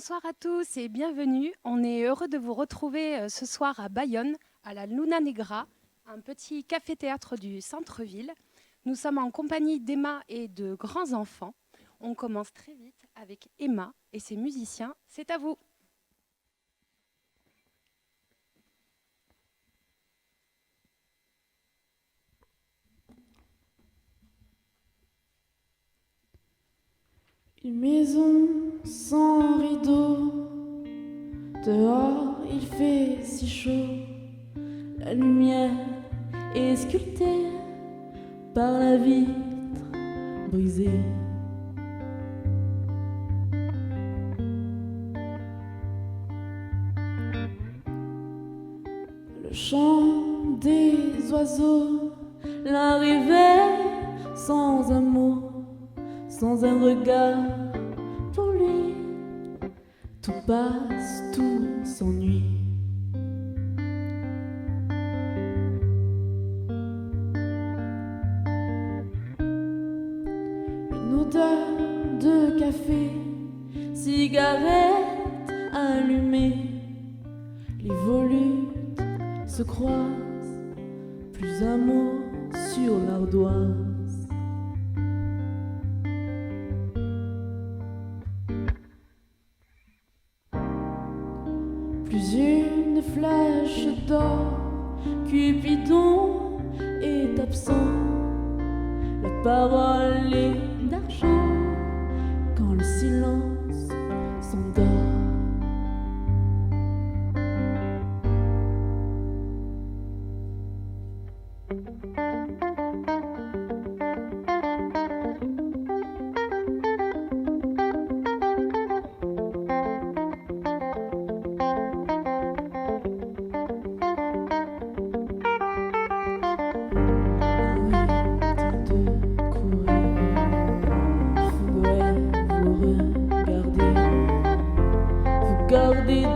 Bonsoir à tous et bienvenue. On est heureux de vous retrouver ce soir à Bayonne, à la Luna Negra, un petit café-théâtre du centre-ville. Nous sommes en compagnie d'Emma et de grands enfants. On commence très vite avec Emma et ses musiciens. C'est à vous. Une maison sans rideau, dehors il fait si chaud, la lumière est sculptée par la vitre brisée. Le chant des oiseaux, l'arrivée sans un mot, sans un regard, pour lui, tout passe, tout s'ennuie. Une odeur de café, cigarette allumée, les volutes se croisent, plus un mot sur l'ardoise. Plus une flèche d'or, Cupidon est absent, la parole est d'argent quand le silence s'endort.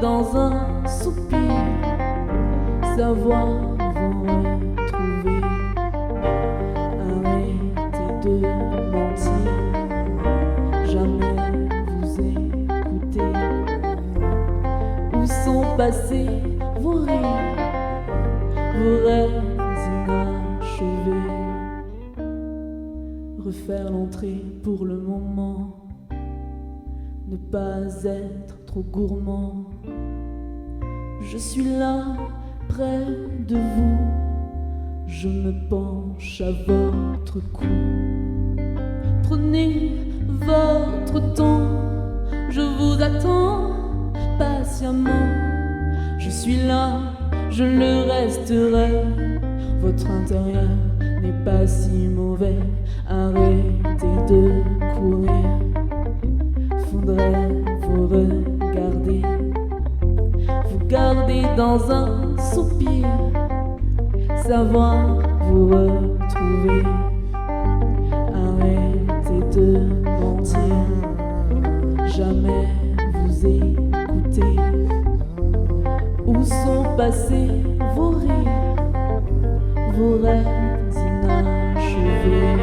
Dans un soupir, savoir vous retrouver. Arrêtez de mentir, jamais vous écouter. Où sont passés vos rires, vos rêves inachevés? Refaire l'entrée pour le moment, ne pas être trop gourmand. Je suis là, près de vous, je me penche à votre cou. Prenez votre temps, je vous attends patiemment. Je suis là, je le resterai. Votre intérieur n'est pas si mauvais. Arrêtez de courir, faudrait vous regarder. Vous garder dans un soupir, savoir vous retrouver. Arrêtez de mentir, jamais vous écouter. Où sont passés vos rires, vos rêves inachevés?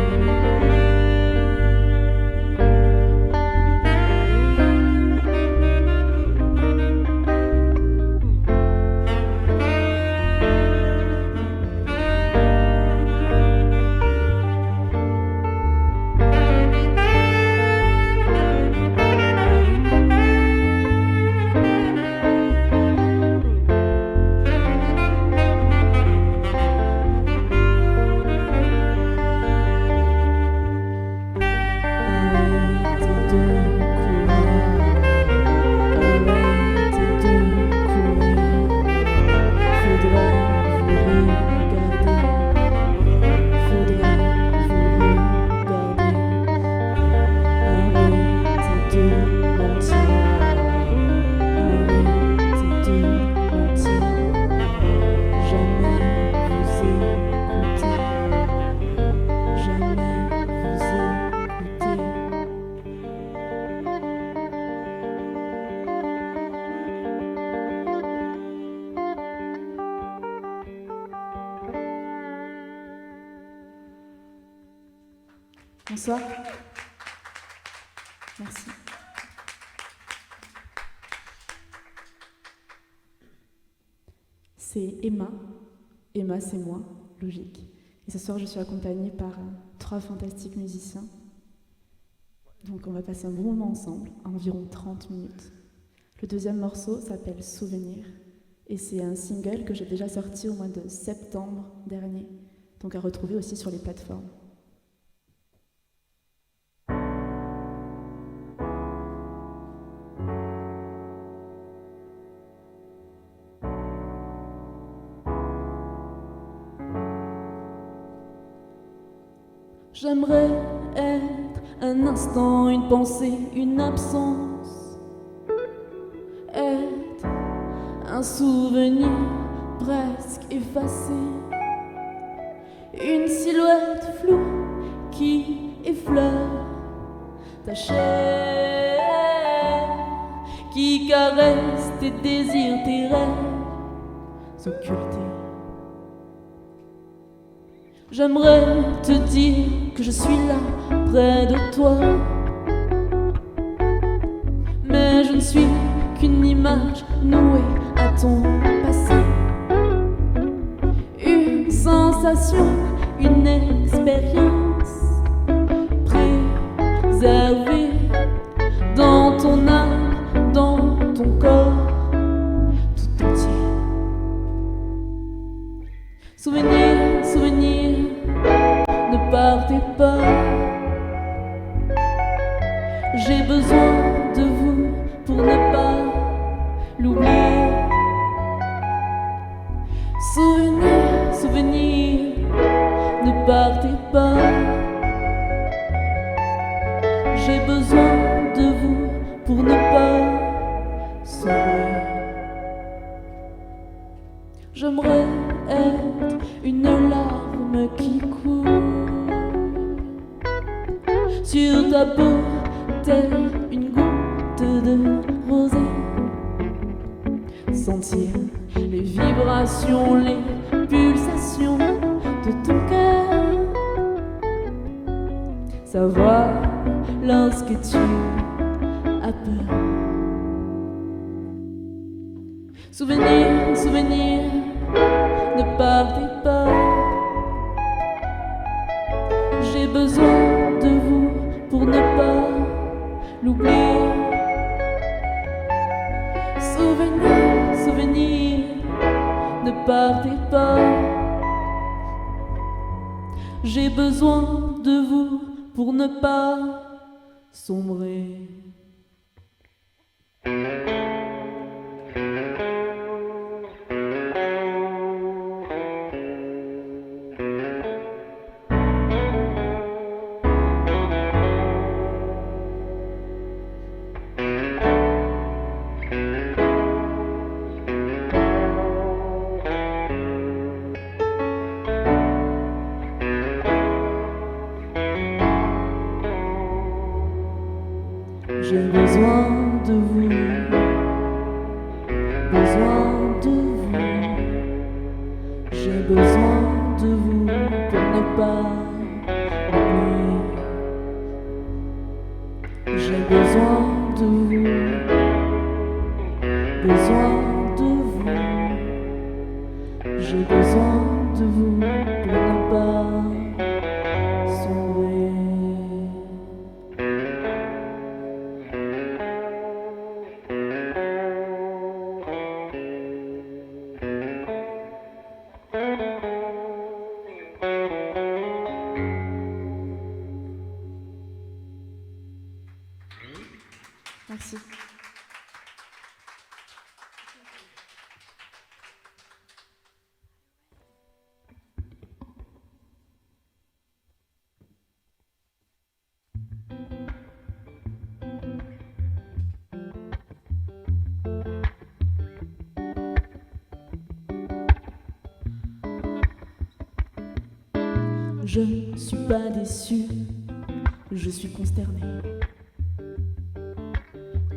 Bonsoir. Merci. c'est Emma. Emma, c'est moi, logique. Et ce soir, je suis accompagnée par 3 fantastiques musiciens. Donc on va passer un bon moment ensemble, à environ 30 minutes. Le deuxième morceau s'appelle Souvenir. Et c'est un single que j'ai déjà sorti au mois de septembre dernier. Donc à retrouver aussi sur les plateformes. J'aimerais être un instant, une pensée, une absence. Être un souvenir presque effacé. Une silhouette floue qui effleure ta chair, qui caresse tes désirs, tes rêves occultés. J'aimerais te dire que je suis là, près de toi. Mais je ne suis qu'une image nouée à ton passé. Une sensation, une expérience préservée dans ton âme, dans ton corps tout entier. Souvenir, souvenir, ne partez pas. J'ai besoin de vous pour ne pas l'oublier. Souvenir, souvenir, ne partez pas. J'ai besoin de vous pour ne pas sourire. J'aimerais être une larme qui coule sur ta peau, telle une goutte de rosée. Sentir les vibrations, les pulsations de ton cœur. Savoir lorsque tu as peur. Souvenir, souvenir, ne partez pas. J'ai besoin de vous pour ne pas l'oublier. Souvenir, souvenir, ne partez pas. J'ai besoin de vous pour ne pas sombrer. J'ai besoin de vous, besoin de vous. J'ai besoin de vous pour ne pas oublier. J'ai besoin de vous, besoin de vous. J'ai besoin de vous pour ne pas sombrer. Merci. Je ne suis pas déçue, je suis consternée.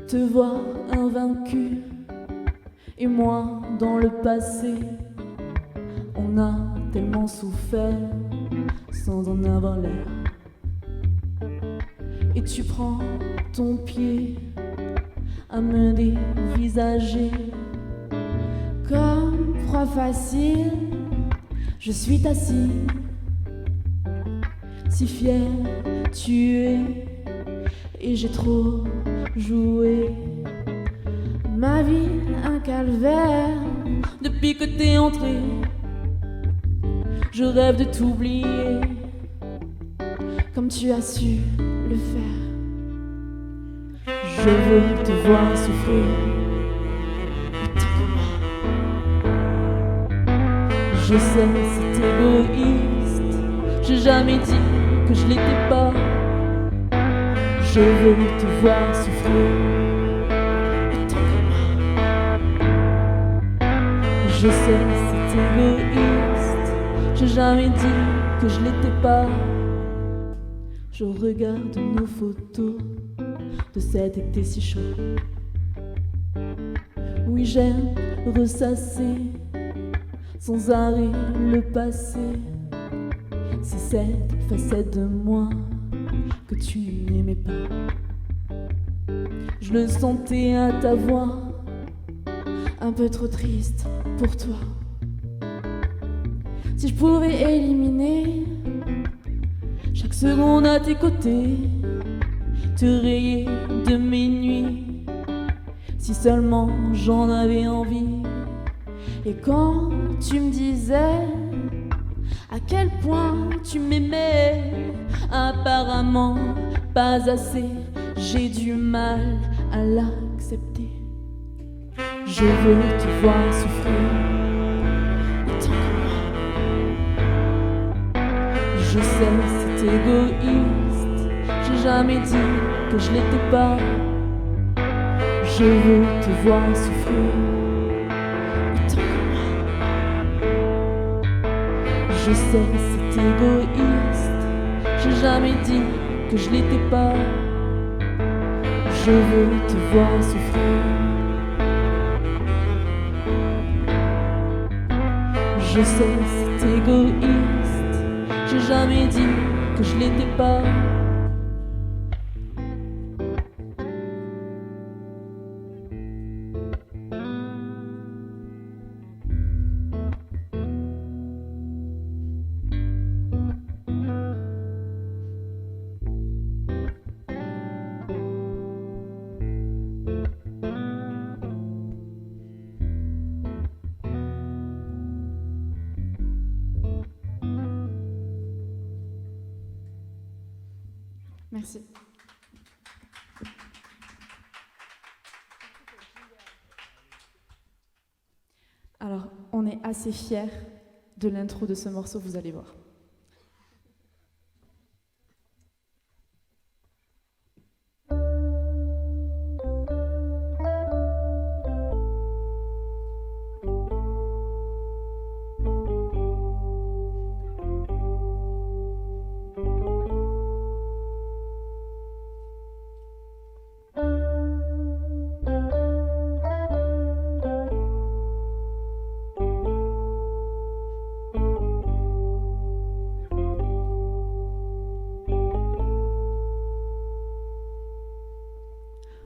Te voir invaincu et moi dans le passé. On a tellement souffert sans en avoir l'air. Et tu prends ton pied à me dévisager comme crois facile, je suis ta cible. Si fier tu es, et j'ai trop joué. Ma vie, un calvaire, depuis que t'es entré. Je rêve de t'oublier, comme tu as su le faire. Je veux te voir souffrir autant que moi. Je sais, c'est égoïste, j'ai jamais dit que je l'étais pas. Je veux te voir souffrir autant que moi. Je sais, c'est égoïste, j'ai jamais dit que je l'étais pas. Je regarde nos photos de cet été si chaud. Oui, j'aime ressasser sans arrêt le passé. C'est cette facette de moi que tu n'aimais pas. Je le sentais à ta voix, un peu trop triste pour toi. Si je pouvais éliminer chaque seconde à tes côtés, te rayer de mes nuits, si seulement j'en avais envie. Et quand tu me disais à quel point tu m'aimais, apparemment pas assez, j'ai du mal à l'accepter. Je veux te voir souffrir autant que moi. Je sais, c'est égoïste, j'ai jamais dit que je l'étais pas. Je veux te voir souffrir autant que moi. Je sais, c'est égoïste, j'ai jamais dit que je l'étais pas. Je veux te voir souffrir. Je sais, c'est égoïste, j'ai jamais dit que je l'étais pas. Merci. Alors, on est assez fiers de l'intro de ce morceau, vous allez voir.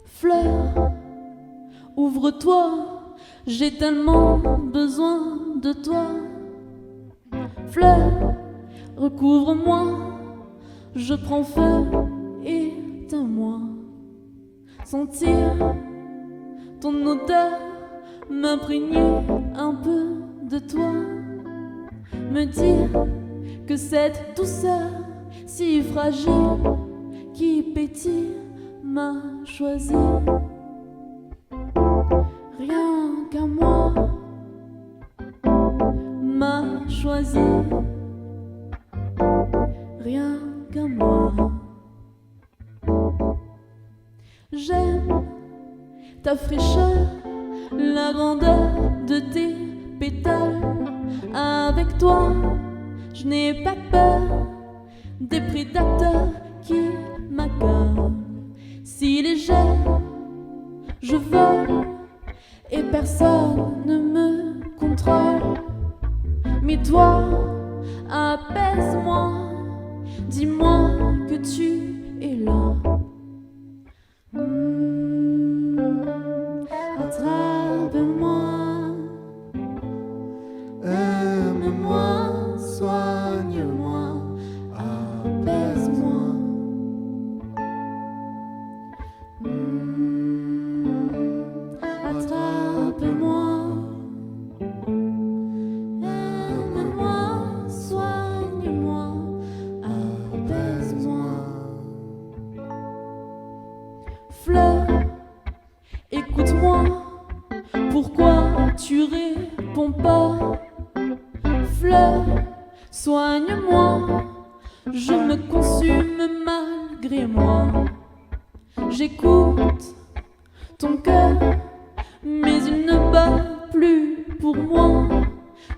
Fleur, ouvre-toi, j'ai tellement besoin de toi. Fleur, recouvre-moi, je prends feu, éteins-moi. Sentir ton odeur, m'imprégner un peu de toi. Me dire que cette douceur si fragile qui pétille m'a choisi. Rien qu'à moi m'a choisi. Rien qu'à moi. J'aime ta fraîcheur, la grandeur de tes pétales. Avec toi, je n'ai pas peur des prédateurs qui m'accablent. Si légère, je vole et personne ne me contrôle. Mais toi, apaise-moi, dis-moi que tu es là. Attrape-moi, mon pas. Fleur, soigne-moi, je me consume malgré moi. J'écoute ton cœur, mais il ne bat plus pour moi.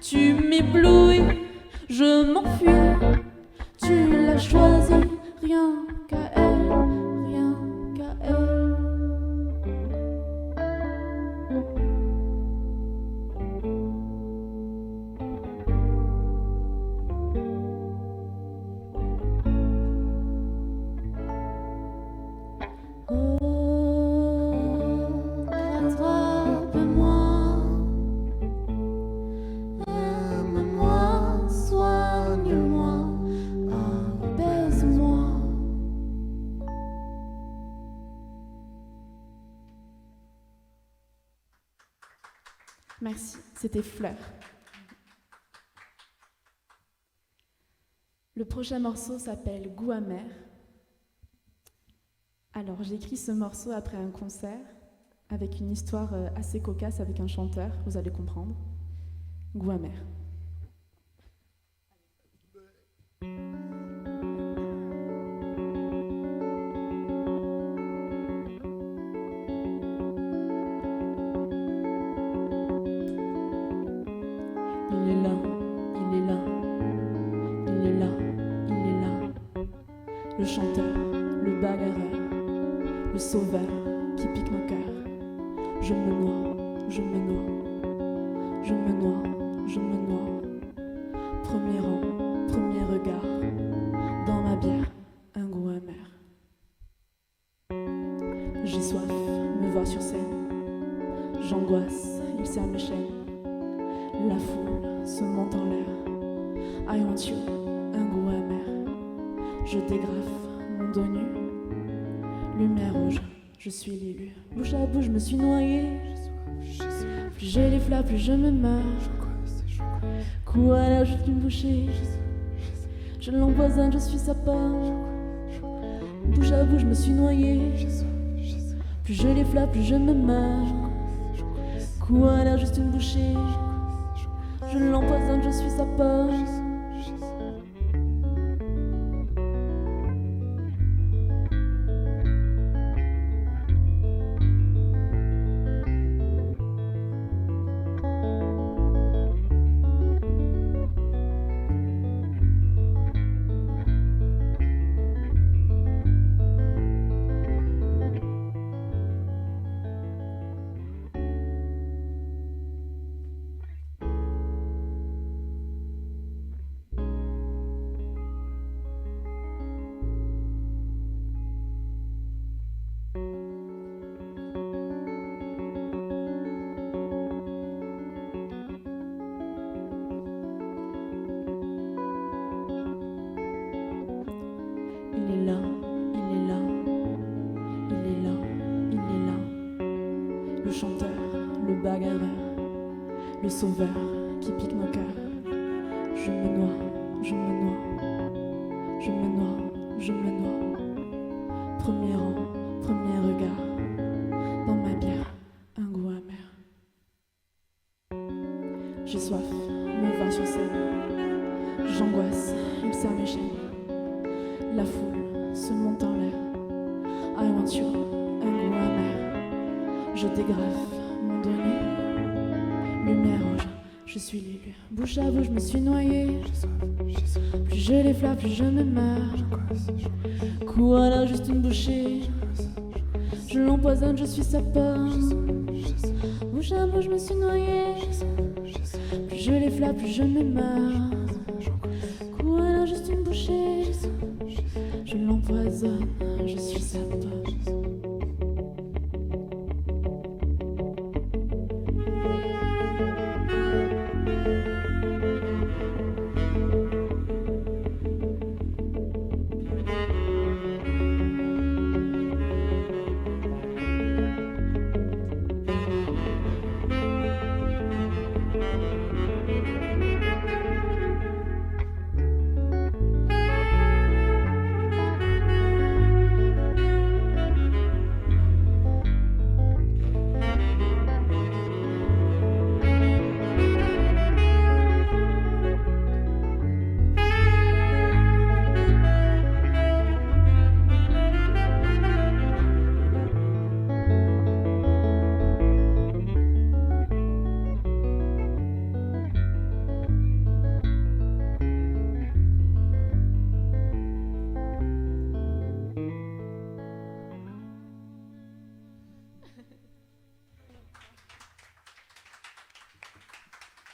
Tu m'éblouis, je m'enfuis. Tu l'as choisi, rien qu'à elle, rien qu'à elle. Merci, c'était Fleur. Le prochain morceau s'appelle Goût amer. Alors, j'ai écrit ce morceau après un concert avec une histoire assez cocasse avec un chanteur, vous allez comprendre. Goût amer. Il est là, il est là, il est là, il est là. Le chanteur, le bagarreur, le sauveur qui pique mon cœur. Je me noie, je me noie, je me noie, je me noie. Premier rang, premier regard, dans ma bière, un goût amer. J'ai soif, me voir sur scène, j'angoisse, il serre mes chaînes. La foule se monte en l'air. I want you, un goût amer. Je dégrafe mon dos nu. Lumière rouge, je suis l'élu. Bouche à bouche, je me suis noyée. Plus j'ai les flammes, plus je me meurs. Coup à l'air, juste une bouchée. Je l'empoisonne, je suis sa part. Bouche à bouche, je me suis noyée. Plus j'ai les flammes, plus je me meurs. Coup à l'air, juste une bouchée. Je l'empoisonne, je suis sa part. Il est là, il est là, il est là, il est là. Le chanteur, le bagarreur, le sauveur qui pique mon cœur. Je me noie, je me noie, je me noie, je me noie. Premier rang, premier regard, dans ma bière, un goût amer. J'ai soif, me voir sur scène, j'angoisse, il serre mes chaînes. La foule se monte en l'air. I want you, un goût amer. Je dégrafe mon dos nu. Lumière rouge, je suis l'élu. Bouche à bouche, je me suis noyée. Plus je les flamme, plus je me meurs. Coup à la juste une bouchée. Je l'empoisonne, je suis sa part. Bouche à bouche, je me suis noyée. Plus je les flamme, plus je me meurs. Coup à la juste une bouchée. Je l'empoisonne, je suis sa part.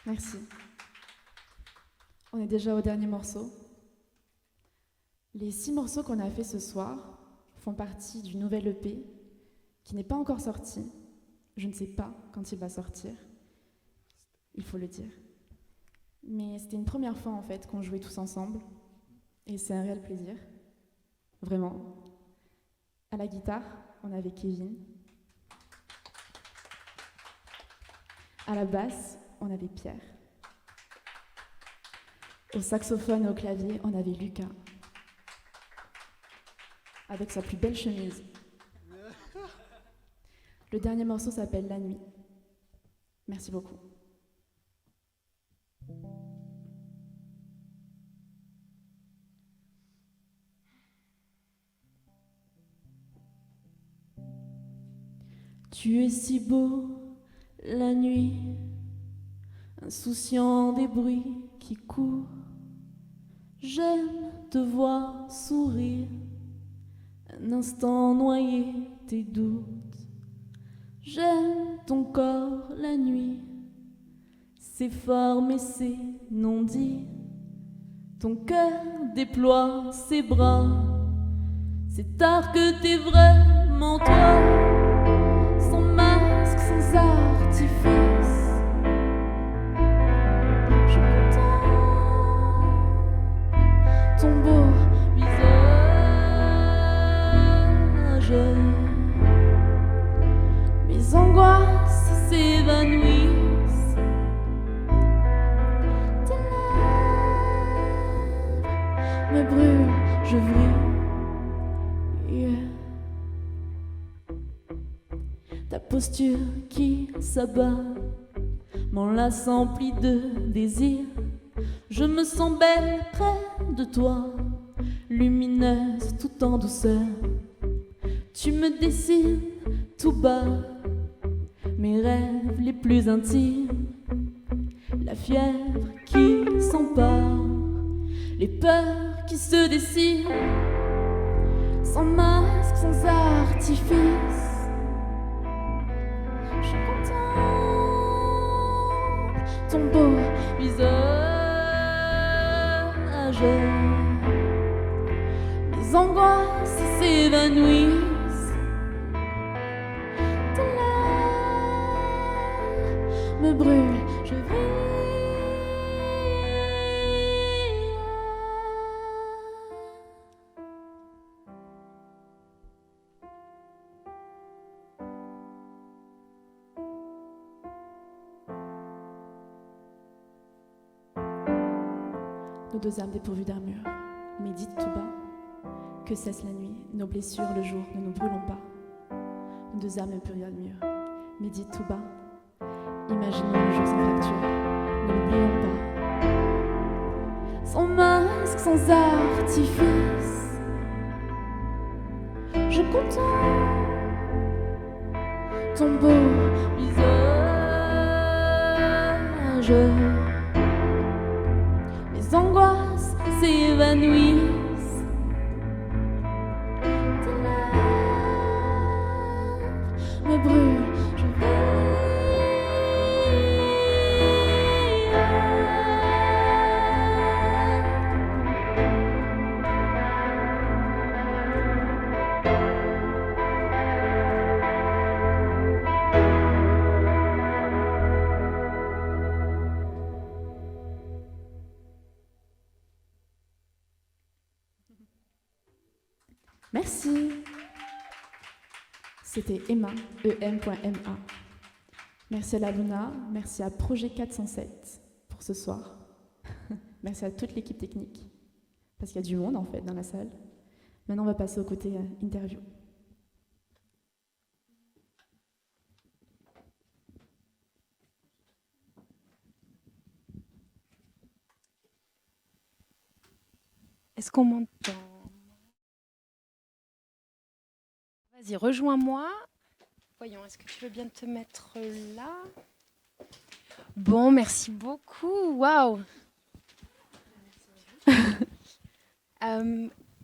Merci. On est déjà au dernier morceau. Les 6 morceaux qu'on a fait ce soir font partie du nouvel EP qui n'est pas encore sorti. Je ne sais pas quand il va sortir, il faut le dire. Mais c'était une première fois en fait qu'on jouait tous ensemble et c'est un réel plaisir, vraiment. À la guitare, on avait Kevin. À la basse, on avait Pierre. Au saxophone et au clavier, on avait Lucas. Avec sa plus belle chemise. Le dernier morceau s'appelle La Nuit. Merci beaucoup. Tu es si beau la nuit, insouciant des bruits qui courent. J'aime te voir sourire, un instant noyer tes doutes. J'aime ton corps la nuit, ses formes et ses non-dits. Ton cœur déploie ses bras, c'est tard que t'es vraiment toi. Sans masque, sans artifice, je contemple ton beau visage. Mes angoisses s'évanouissent. Tes lèvres me brûlent, je vrille. Yeah. Ta posture qui s'abat m'enlace emplie de désir. Je me sens belle près de toi, lumineuse tout en douceur. Tu me dessines tout bas mes rêves les plus intimes, la fièvre qui s'empare, les peurs qui se dessinent, sans masque, sans artifice. Je contemple ton beau visage, mes angoisses s'évanouissent. Me brûle, je vrille. Nos 2 âmes dépourvues d'armure, médite tout bas. Que cesse la nuit, nos blessures le jour, ne nous brûlons pas. Nos 2 âmes dépourvues d'armure, médite tout bas. Imaginons le jour sans fracture, ne l'oublions pas. Sans masque, sans artifice, je contemple ton beau visage. Mes angoisses s'évanouissent. Tes lèvres me brûlent, je vrille. Merci. C'était Emma, em.ma. Merci à la Luna, merci à Projet 407 pour ce soir. Merci à toute l'équipe technique, parce qu'il y a du monde en fait dans la salle. Maintenant, on va passer au côté interview. Est-ce qu'on m'entend ? Vas-y, rejoins-moi. Voyons, est-ce que tu veux bien te mettre là ? Bon, merci beaucoup. Waouh.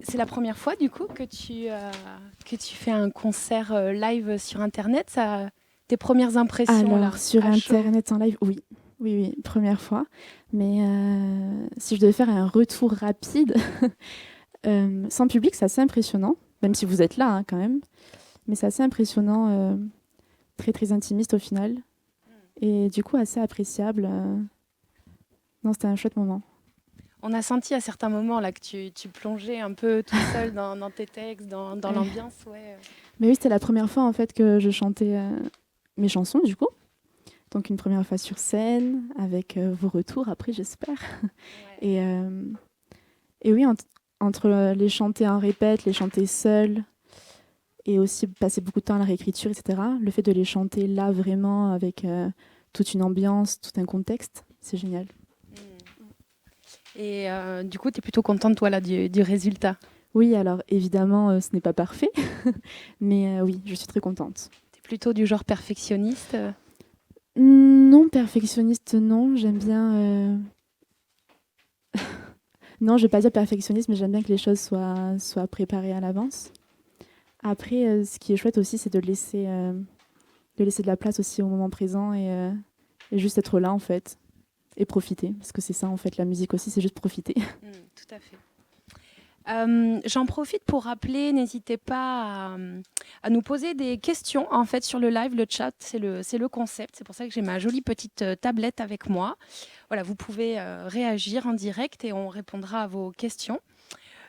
C'est la première fois du coup que tu fais un concert live sur Internet. Tes premières impressions Alors, là, sur à chaud. Internet en live, oui. Oui, première fois. Mais si je devais faire un retour rapide, sans public, c'est assez impressionnant, même si vous êtes là hein, quand même. Mais c'est assez impressionnant, très très intimiste au final. Et du coup, assez appréciable. Non, c'était un chouette moment. On a senti à certains moments là que tu plongeais un peu tout seul dans tes textes, dans Ouais. l'ambiance. Ouais. Mais oui, c'était la première fois en fait que je chantais mes chansons du coup. Donc une première fois sur scène, avec vos retours après, j'espère. Ouais. Et, euh, et oui, entre les chanter en répète, les chanter seuls, et aussi passer beaucoup de temps à la réécriture, etc. Le fait de les chanter là vraiment avec toute une ambiance, tout un contexte, c'est génial. Et du coup, tu es plutôt contente, toi, là, du résultat. Oui, alors évidemment, ce n'est pas parfait, mais oui, je suis très contente. Tu es plutôt du genre perfectionniste. Non, perfectionniste, non. J'aime bien. Non, je vais pas dire perfectionniste, mais j'aime bien que les choses soient préparées à l'avance. Après, ce qui est chouette aussi, c'est de laisser de la place aussi au moment présent et juste être là, en fait, et profiter. Parce que c'est ça, en fait, la musique aussi, c'est juste profiter. Tout à fait. J'en profite pour rappeler, n'hésitez pas à nous poser des questions en fait sur le live, le chat, c'est le concept. C'est pour ça que j'ai ma jolie petite tablette avec moi. Voilà, vous pouvez réagir en direct et on répondra à vos questions.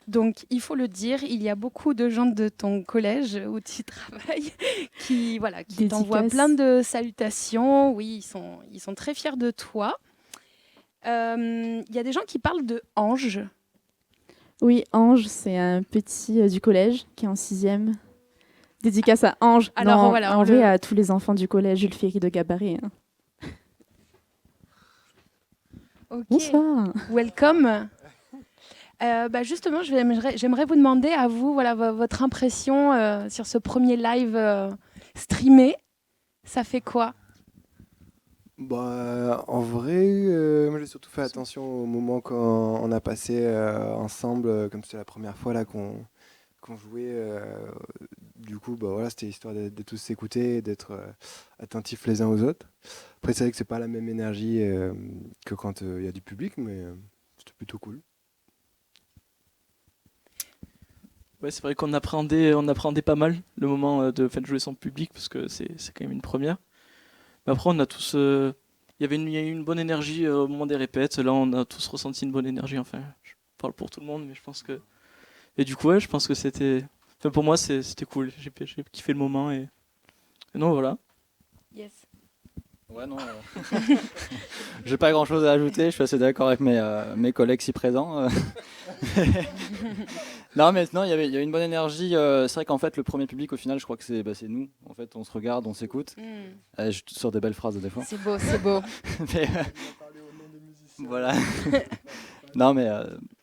Donc, il faut le dire, il y a beaucoup de gens de ton collège où tu travailles qui t'envoient plein de salutations. Oui, ils sont très fiers de toi. Il y a des gens qui parlent de Ange. Oui, Ange, c'est un petit du collège qui est en 6e. Dédicace à Ange. Alors, non, voilà, en vrai, à tous les enfants du collège Jules Ferry de Gabaret. Hein. Okay. Bonsoir. Welcome. Justement, j'aimerais vous demander à vous, voilà, votre impression sur ce premier live streamé. Ça fait quoi? Bah, en vrai, moi j'ai surtout fait attention au moment quand on a passé ensemble, comme c'était la première fois là qu'on jouait. Du coup, bah voilà, c'était histoire de tous s'écouter et d'être attentifs les uns aux autres. Après, c'est vrai que c'est pas la même énergie que quand il y a du public, mais c'était plutôt cool. Ouais, c'est vrai on appréhendait pas mal le moment de jouer sans public parce que c'est quand même une première. Mais après, on a tous. Il y a eu une bonne énergie au moment des répètes. Là, on a tous ressenti une bonne énergie. Enfin, je parle pour tout le monde, mais je pense que. Et du coup, ouais, je pense que c'était. Enfin, pour moi, c'était cool. J'ai kiffé le moment et non, voilà. Yes. Ouais, non. J'ai pas grand chose à ajouter. Je suis assez d'accord avec mes collègues si présents. Non, mais non, il y avait une bonne énergie. C'est vrai qu'en fait, le premier public, au final, je crois que c'est nous. En fait, on se regarde, on s'écoute. Je sors des belles phrases des fois. C'est beau, c'est beau. Mais, voilà. Non, mais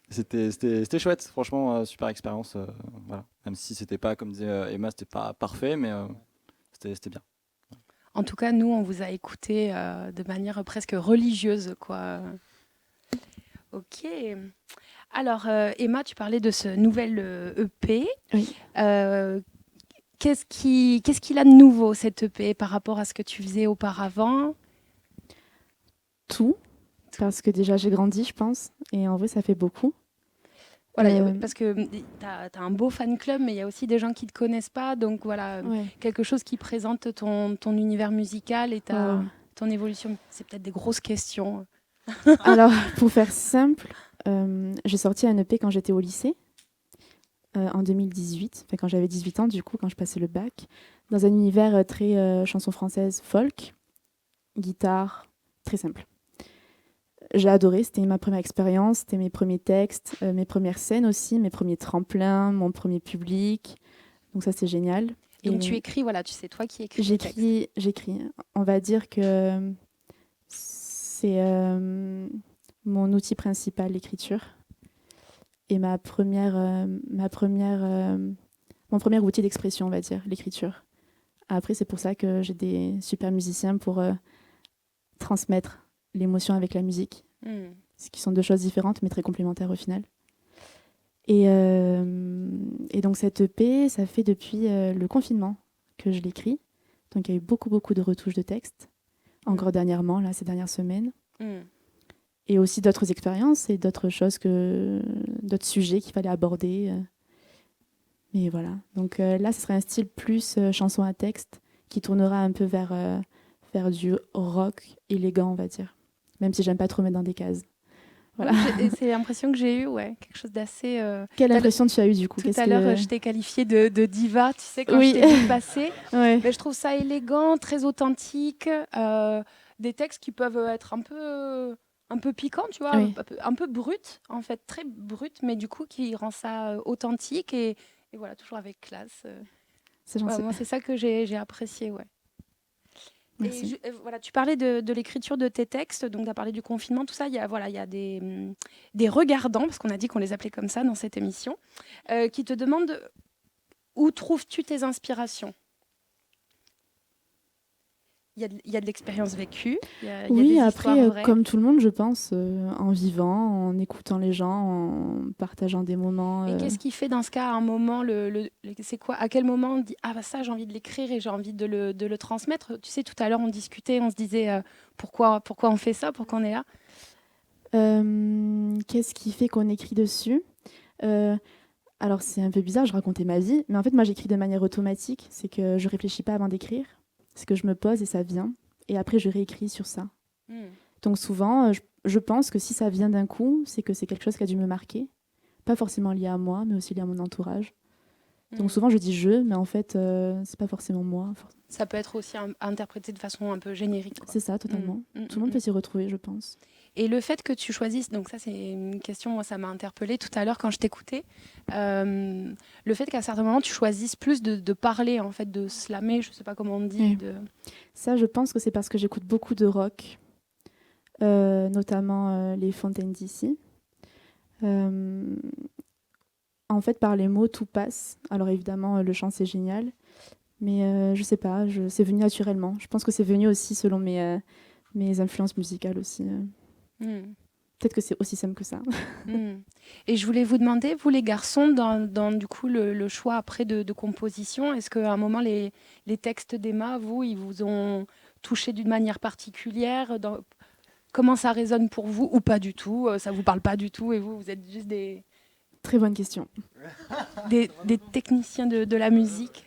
c'était chouette. Franchement, super expérience. Voilà. Même si c'était pas, comme disait Emma, c'était pas parfait, mais c'était bien. En tout cas, nous, on vous a écouté de manière presque religieuse, quoi. Ok. Alors, Emma, tu parlais de ce nouvel EP. Oui. Qu'est-ce qu'il a de nouveau, cet EP, par rapport à ce que tu faisais auparavant? Tout. Parce que déjà, j'ai grandi, je pense. Et en vrai, ça fait beaucoup. Voilà, parce que tu as un beau fan club, mais il y a aussi des gens qui ne te connaissent pas. Donc voilà, quelque chose qui présente ton univers musical et ton évolution. C'est peut-être des grosses questions. Alors, pour faire simple, j'ai sorti un EP quand j'étais au lycée, en 2018, enfin, quand j'avais 18 ans, du coup, quand je passais le bac, dans un univers très chanson française folk, guitare, très simple. J'ai adoré, c'était ma première expérience, c'était mes premiers textes, mes premières scènes aussi, mes premiers tremplins, mon premier public. Donc ça, c'est génial. Et donc tu écris, voilà, tu sais, toi qui écris. J'écris. On va dire que c'est mon outil principal, l'écriture. Et mon premier outil d'expression, on va dire, l'écriture. Après, c'est pour ça que j'ai des super musiciens pour transmettre l'émotion avec la musique. Ce qui sont deux choses différentes, mais très complémentaires au final. Et donc, cette EP, ça fait depuis le confinement que je l'écris. Donc, il y a eu beaucoup, beaucoup de retouches de texte. encore dernièrement, là, ces dernières semaines. Mm. Et aussi d'autres expériences et d'autres choses, d'autres sujets qu'il fallait aborder. Mais voilà. Donc là, ce serait un style plus chanson à texte qui tournera un peu vers du rock élégant, on va dire. Même si j'aime pas trop mettre dans des cases. Voilà. Et c'est l'impression que j'ai eue, ouais, quelque chose d'assez... Quelle impression tu as eu du coup? Tout à l'heure, je t'ai qualifiée de diva, tu sais, quand Oui. je t'ai vu passer. Ouais. Mais je trouve ça élégant, très authentique. Des textes qui peuvent être un peu piquants, tu vois, Oui. un peu bruts, en fait, très bruts, mais du coup, qui rend ça authentique et voilà, toujours avec classe. C'est Ouais, gentil. moi, c'est ça que j'ai apprécié, ouais. Merci. Et voilà, tu parlais de l'écriture de tes textes, donc tu as parlé du confinement, tout ça. Il y a des regardants, parce qu'on a dit qu'on les appelait comme ça dans cette émission, qui te demandent où trouves-tu tes inspirations. Il y a de l'expérience vécue. Oui, des après, histoires vraies. comme tout le monde, je pense, en vivant, en écoutant les gens, en partageant des moments. Et qu'est-ce qui fait dans ce cas, à un moment, c'est quoi? À quel moment on dit ah bah ça j'ai envie de l'écrire et j'ai envie de le transmettre? Tu sais, tout à l'heure on discutait, on se disait pourquoi on fait ça, pourquoi on est là? Qu'est-ce qui fait qu'on écrit dessus? Alors c'est un peu bizarre, je racontais ma vie, mais en fait moi j'écris de manière automatique, c'est que je réfléchis pas avant d'écrire, c'est que je me pose et ça vient, et après je réécris sur ça. Donc souvent, je pense que si ça vient d'un coup, c'est que c'est quelque chose qui a dû me marquer, pas forcément lié à moi, mais aussi lié à mon entourage. Donc souvent je dis je, mais en fait c'est pas forcément moi. Ça peut être aussi interprété de façon un peu générique, quoi. C'est ça, totalement. Tout le monde peut s'y retrouver, je pense. Et le fait que tu choisisses, donc ça c'est une question, moi ça m'a interpellée tout à l'heure quand je t'écoutais, le fait qu'à certains moments tu choisisses plus de parler, en fait, de slammer, je sais pas comment on dit. Oui. Ça je pense que c'est parce que j'écoute beaucoup de rock, notamment les Fontaines d'ici. En fait, par les mots, tout passe. Alors évidemment, le chant, c'est génial. Mais je sais pas, c'est venu naturellement. Je pense que c'est venu aussi selon mes influences musicales aussi. Peut-être que c'est aussi simple que ça. Et je voulais vous demander, vous les garçons, dans du coup le choix après de composition, est-ce qu'à un moment les textes d'Emma, ils vous ont touché d'une manière particulière? Comment ça résonne pour vous ou pas du tout? Ça vous parle pas du tout et vous êtes juste des... Très bonne question. des techniciens de la musique.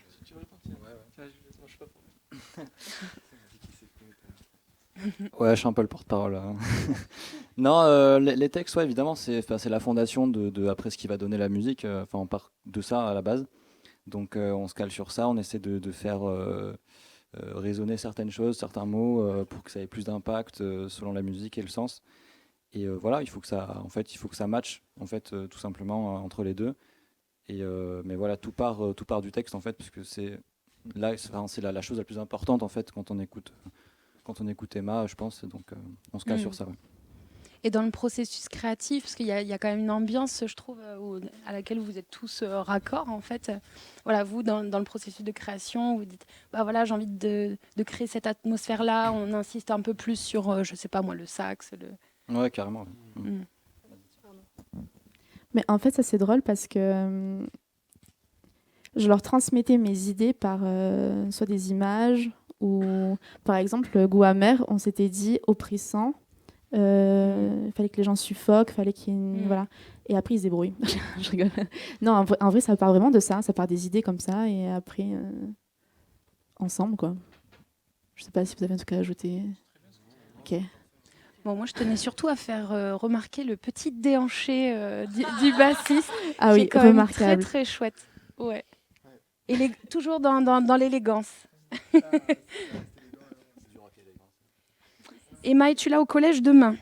Ouais, je suis un peu le porte-parole. Hein. Non, les textes, ouais, évidemment, c'est la fondation de après ce qui va donner la musique. Enfin, on part de ça à la base. Donc, on se cale sur ça, on essaie de faire résonner certaines choses, certains mots, pour que ça ait plus d'impact selon la musique et le sens. Et voilà, il faut que ça matche, en fait, tout simplement entre les deux. Et mais voilà, tout part du texte, en fait, parce que c'est la chose la plus importante, en fait, quand on écoute Emma, je pense. Donc, on se cale sur ça. Ouais. Et dans le processus créatif, parce qu'il y a quand même une ambiance, je trouve, à laquelle vous êtes tous raccord, en fait. Voilà, vous, dans le processus de création, vous dites, bah voilà, j'ai envie de créer cette atmosphère-là. On insiste un peu plus sur, je sais pas moi, le sax. Ouais, carrément. Ouais. Mais en fait, ça c'est drôle parce que je leur transmettais mes idées par soit des images ou, par exemple, le goût amer, on s'était dit oppressant. Il fallait que les gens suffoquent, fallait qu'il y ait une... Voilà. Et après, ils se débrouillent. Je rigole. Non, en vrai, ça part vraiment de ça. Ça part des idées comme ça. Et après, ensemble, quoi. Je sais pas si vous avez un truc à ajouter. Ok. Bon, moi, je tenais surtout à faire remarquer le petit déhanché du bassiste. Ah oui, qui est quand même remarquable. très, très chouette. Ouais. Et toujours dans l'élégance. Emma, es-tu là au collège demain?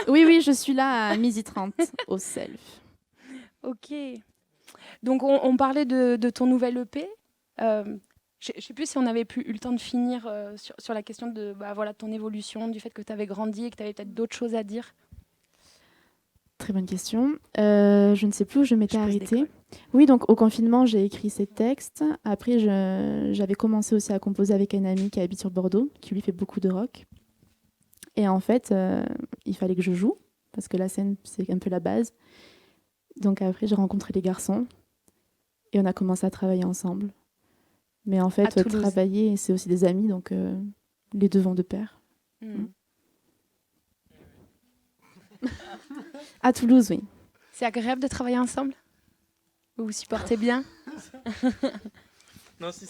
Oui, je suis là à 12h30 au Self. Ok. Donc, on parlait de ton nouvel EP. Je ne sais plus si on avait eu le temps de finir sur la question de ton évolution, du fait que tu avais grandi et que tu avais peut-être d'autres choses à dire. Très bonne question. Je ne sais plus où je m'étais arrêtée. Oui, donc au confinement, j'ai écrit ces textes. Après, j'avais commencé aussi à composer avec un ami qui habite sur Bordeaux, qui lui fait beaucoup de rock. Et en fait, il fallait que je joue, parce que la scène, c'est un peu la base. Donc après, j'ai rencontré les garçons et on a commencé à travailler ensemble. Mais en fait, travailler, c'est aussi des amis, donc les deux vont de pair. Hmm. À Toulouse, oui. C'est agréable de travailler ensemble? Vous vous supportez bien? Non, si,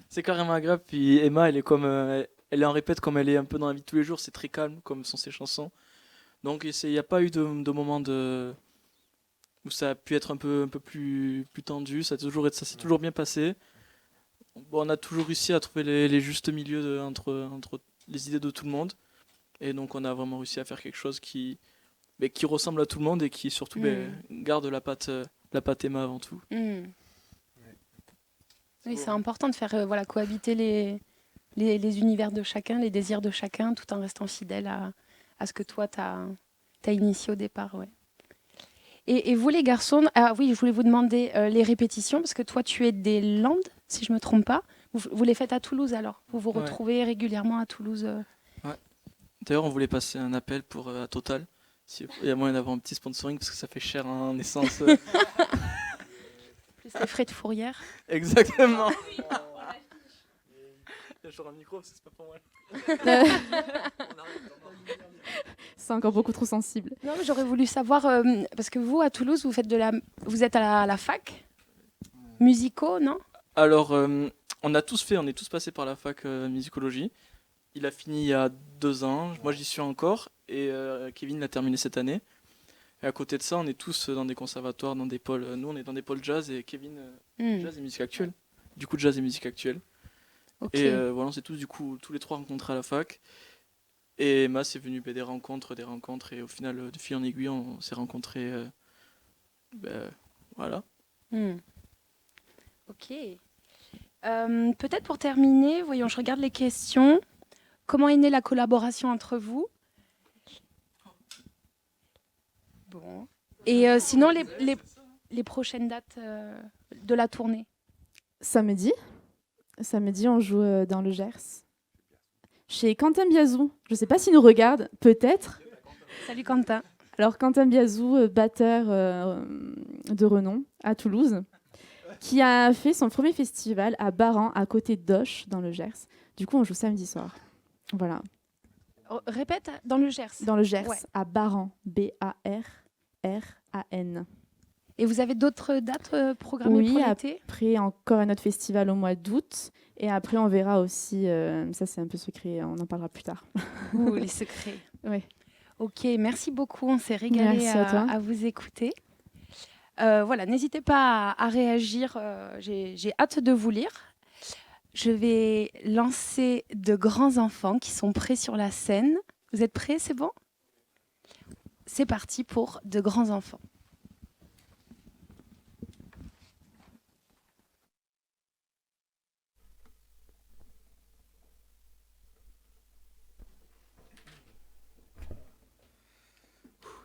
c'est carrément agréable. Puis Emma, elle est comme, elle est en répète comme elle est un peu dans la vie de tous les jours. C'est très calme, comme sont ses chansons. Donc il n'y a pas eu de moment où ça a pu être un peu plus tendu. Ça s'est toujours bien passé. Bon, on a toujours réussi à trouver les justes milieux entre les idées de tout le monde. Et donc on a vraiment réussi à faire quelque chose qui ressemble à tout le monde et qui surtout garde la patte Emma avant tout. Oui, c'est important de faire cohabiter les univers de chacun, les désirs de chacun, tout en restant fidèle à ce que toi, tu as initié au départ. Ouais. Et vous, les garçons, oui, je voulais vous demander les répétitions, parce que toi, tu es des Landes, si je ne me trompe pas. Vous les faites à Toulouse, alors? Vous vous retrouvez régulièrement à Toulouse Ouais. D'ailleurs, on voulait passer un appel pour à Total. S'il y a moyen d'avoir un petit sponsoring, parce que ça fait cher en essence. Plus les frais de fourrière. Exactement. Il y a genre un micro, c'est pas pour moi. C'est encore beaucoup trop sensible. Non, mais j'aurais voulu savoir, parce que vous, à Toulouse, vous êtes à la fac musicaux, non? Alors, on est tous passés par la fac musicologie. Il a fini il y a 2 ans. Moi, j'y suis encore. Et Kevin l'a terminé cette année. Et à côté de ça, on est tous dans des conservatoires, dans des pôles. Nous, on est dans des pôles jazz et Kevin, jazz et musique actuelle. Du coup, jazz et musique actuelle. Okay. Et voilà, on s'est tous les 3 rencontrés à la fac. Et Emma, c'est venu des rencontres. Et au final, de fil en aiguille, on s'est rencontrés. Voilà. Ok. Peut-être pour terminer, voyons, je regarde les questions. Comment est née la collaboration entre vous? Bon. Et sinon, les prochaines dates de la tournée? Samedi, on joue dans le Gers. Chez Quentin Biazou. Je ne sais pas s'il nous regarde, peut-être. Salut Quentin. Alors Quentin Biazou, batteur de renom à Toulouse, qui a fait son premier festival à Baran, à côté d'Auch, dans le Gers. Du coup, on joue samedi soir. Voilà. Répète, dans le Gers. Dans le Gers, ouais. à Baran, B-A-R-R-A-N. Et vous avez d'autres dates programmées pour l'été? Oui, après encore un autre festival au mois d'août. Et après, on verra aussi, ça c'est un peu secret, on en parlera plus tard. Ouh, les secrets. Oui. Ok, merci beaucoup, on s'est régalé à vous écouter. Voilà, n'hésitez pas à réagir, j'ai hâte de vous lire. Je vais lancer de grands enfants qui sont prêts sur la scène. Vous êtes prêts, c'est bon? C'est parti pour de grands enfants.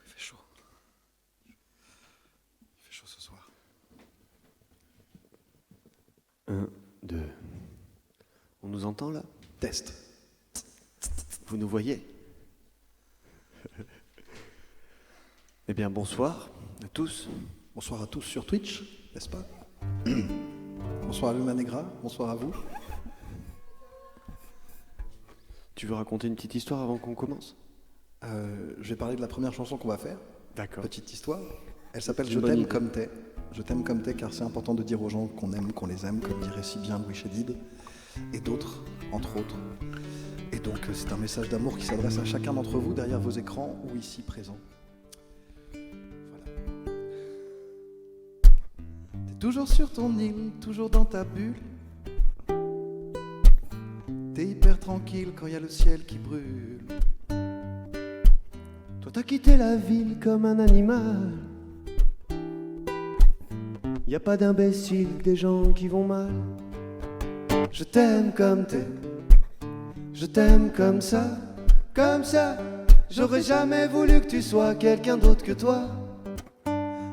Il fait chaud. Il fait chaud ce soir. 1, 2. On nous entend là? Test. Vous nous voyez? Eh bien, bonsoir à tous. Bonsoir à tous sur Twitch, n'est-ce pas? Bonsoir à Luna Negra, bonsoir à vous. Tu veux raconter une petite histoire avant qu'on commence? Je vais parler de la première chanson qu'on va faire. D'accord. Petite histoire. Elle s'appelle Je t'aime comme t'es. Je t'aime comme t'es car c'est important de dire aux gens qu'on aime, qu'on les aime, comme dirait si bien Louis Chédid et d'autres, entre autres. Et donc c'est un message d'amour qui s'adresse à chacun d'entre vous derrière vos écrans ou ici présents. Voilà. T'es toujours sur ton île, toujours dans ta bulle. T'es hyper tranquille quand il y a le ciel qui brûle. Toi t'as quitté la ville comme un animal. Y a pas d'imbéciles, des gens qui vont mal. Je t'aime comme t'es. Je t'aime comme ça, comme ça. J'aurais jamais voulu que tu sois quelqu'un d'autre que toi.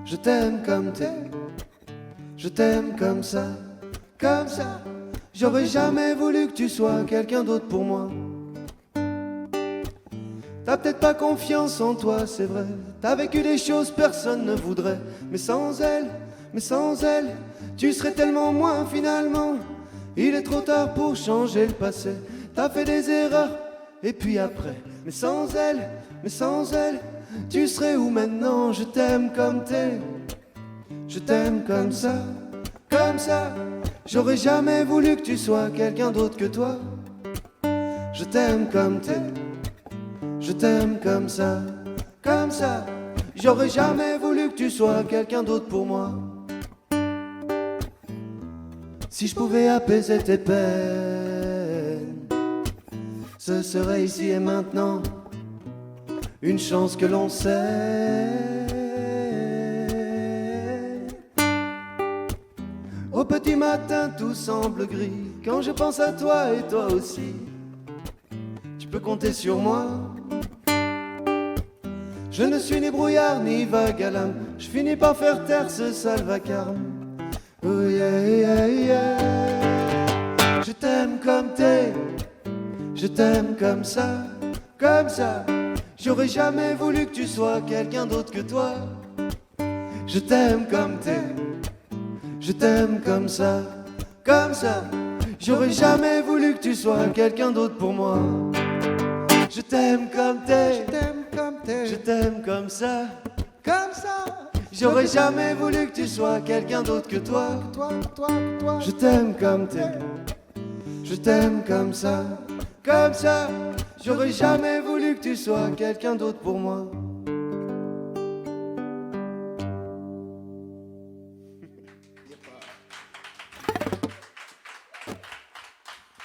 Je t'aime comme t'es. Je t'aime comme ça, comme ça. J'aurais jamais voulu que tu sois quelqu'un d'autre pour moi. T'as peut-être pas confiance en toi, c'est vrai. T'as vécu des choses personne ne voudrait. Mais sans elle, tu serais tellement moins finalement. Il est trop tard pour changer le passé. t'as fait des erreurs, et puis après, mais sans elle, tu serais où maintenant? Je t'aime comme t'es, je t'aime comme ça, comme ça. J'aurais jamais voulu que tu sois quelqu'un d'autre que toi. Je t'aime comme t'es, je t'aime comme ça, comme ça. J'aurais jamais voulu que tu sois quelqu'un d'autre pour moi. Si je pouvais apaiser tes peines, ce serait ici et maintenant. Une chance que l'on sait. Au petit matin tout semble gris. Quand je pense à toi et toi aussi, tu peux compter sur moi. Je ne suis ni brouillard ni vague à l'âme. Je finis par faire taire ce sale vacarme. Oh yeah, yeah, yeah. Je t'aime comme t'es, je t'aime comme ça, comme ça. J'aurais jamais voulu que tu sois quelqu'un d'autre que toi. Je t'aime comme t'es, je t'aime comme ça, comme ça. J'aurais jamais voulu que tu sois quelqu'un d'autre pour moi. Je t'aime comme t'es, je t'aime comme t'es, je t'aime comme ça, comme ça. J'aurais jamais voulu que tu sois quelqu'un d'autre que toi. Je t'aime comme t'es, je t'aime comme ça, comme ça. J'aurais jamais voulu que tu sois quelqu'un d'autre pour moi.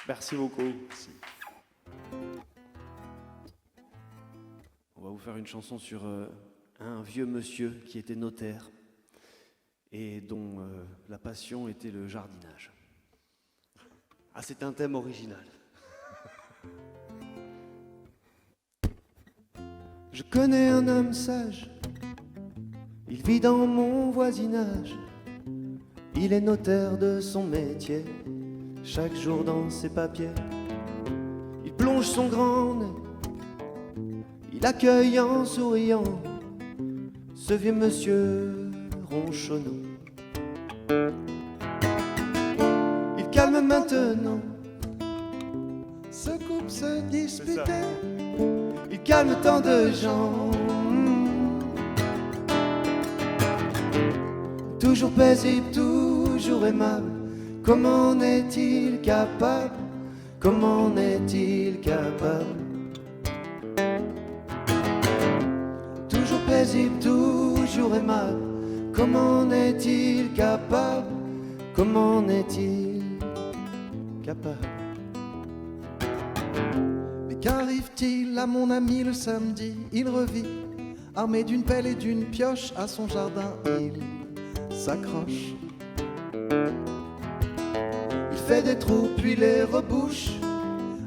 Merci beaucoup. Merci. On va vous faire une chanson sur un vieux monsieur qui était notaire et dont la passion était le jardinage. Ah, c'est un thème original. Je connais un homme sage, il vit dans mon voisinage. Il est notaire de son métier, chaque jour dans ses papiers. Il plonge son grand nez, il accueille en souriant ce vieux monsieur ronchonnant. Il calme maintenant se coupe, se disputer. Il calme tant de gens. Toujours paisible, toujours aimable. Comment en est-il capable? Comment en est-il capable? Toujours paisible, toujours aimable. Comment en est-il capable? Comment en est-il capable? Mais qu'arrive-t-il à mon ami le samedi? Il revit, armé d'une pelle et d'une pioche, à son jardin il s'accroche. Il fait des trous puis les rebouche,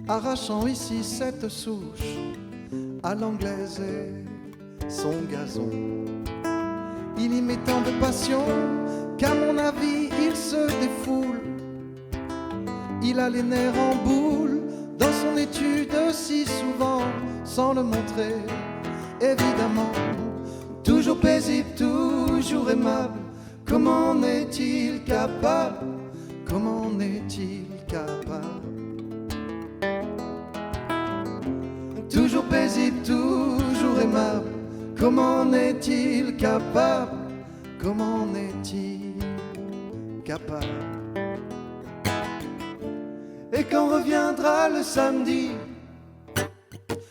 arrachant ici cette souche à l'anglaise et son gazon. Il y met tant de passion qu'à mon avis il se défoule. Il a les nerfs en boule dans son étude si souvent, sans le montrer évidemment. toujours paisible, toujours aimable. Comment en est-il capable? Comment en est-il capable? Toujours paisible, toujours aimable. Comment en est-il capable? Comment en est-il capable? Et quand reviendra le samedi,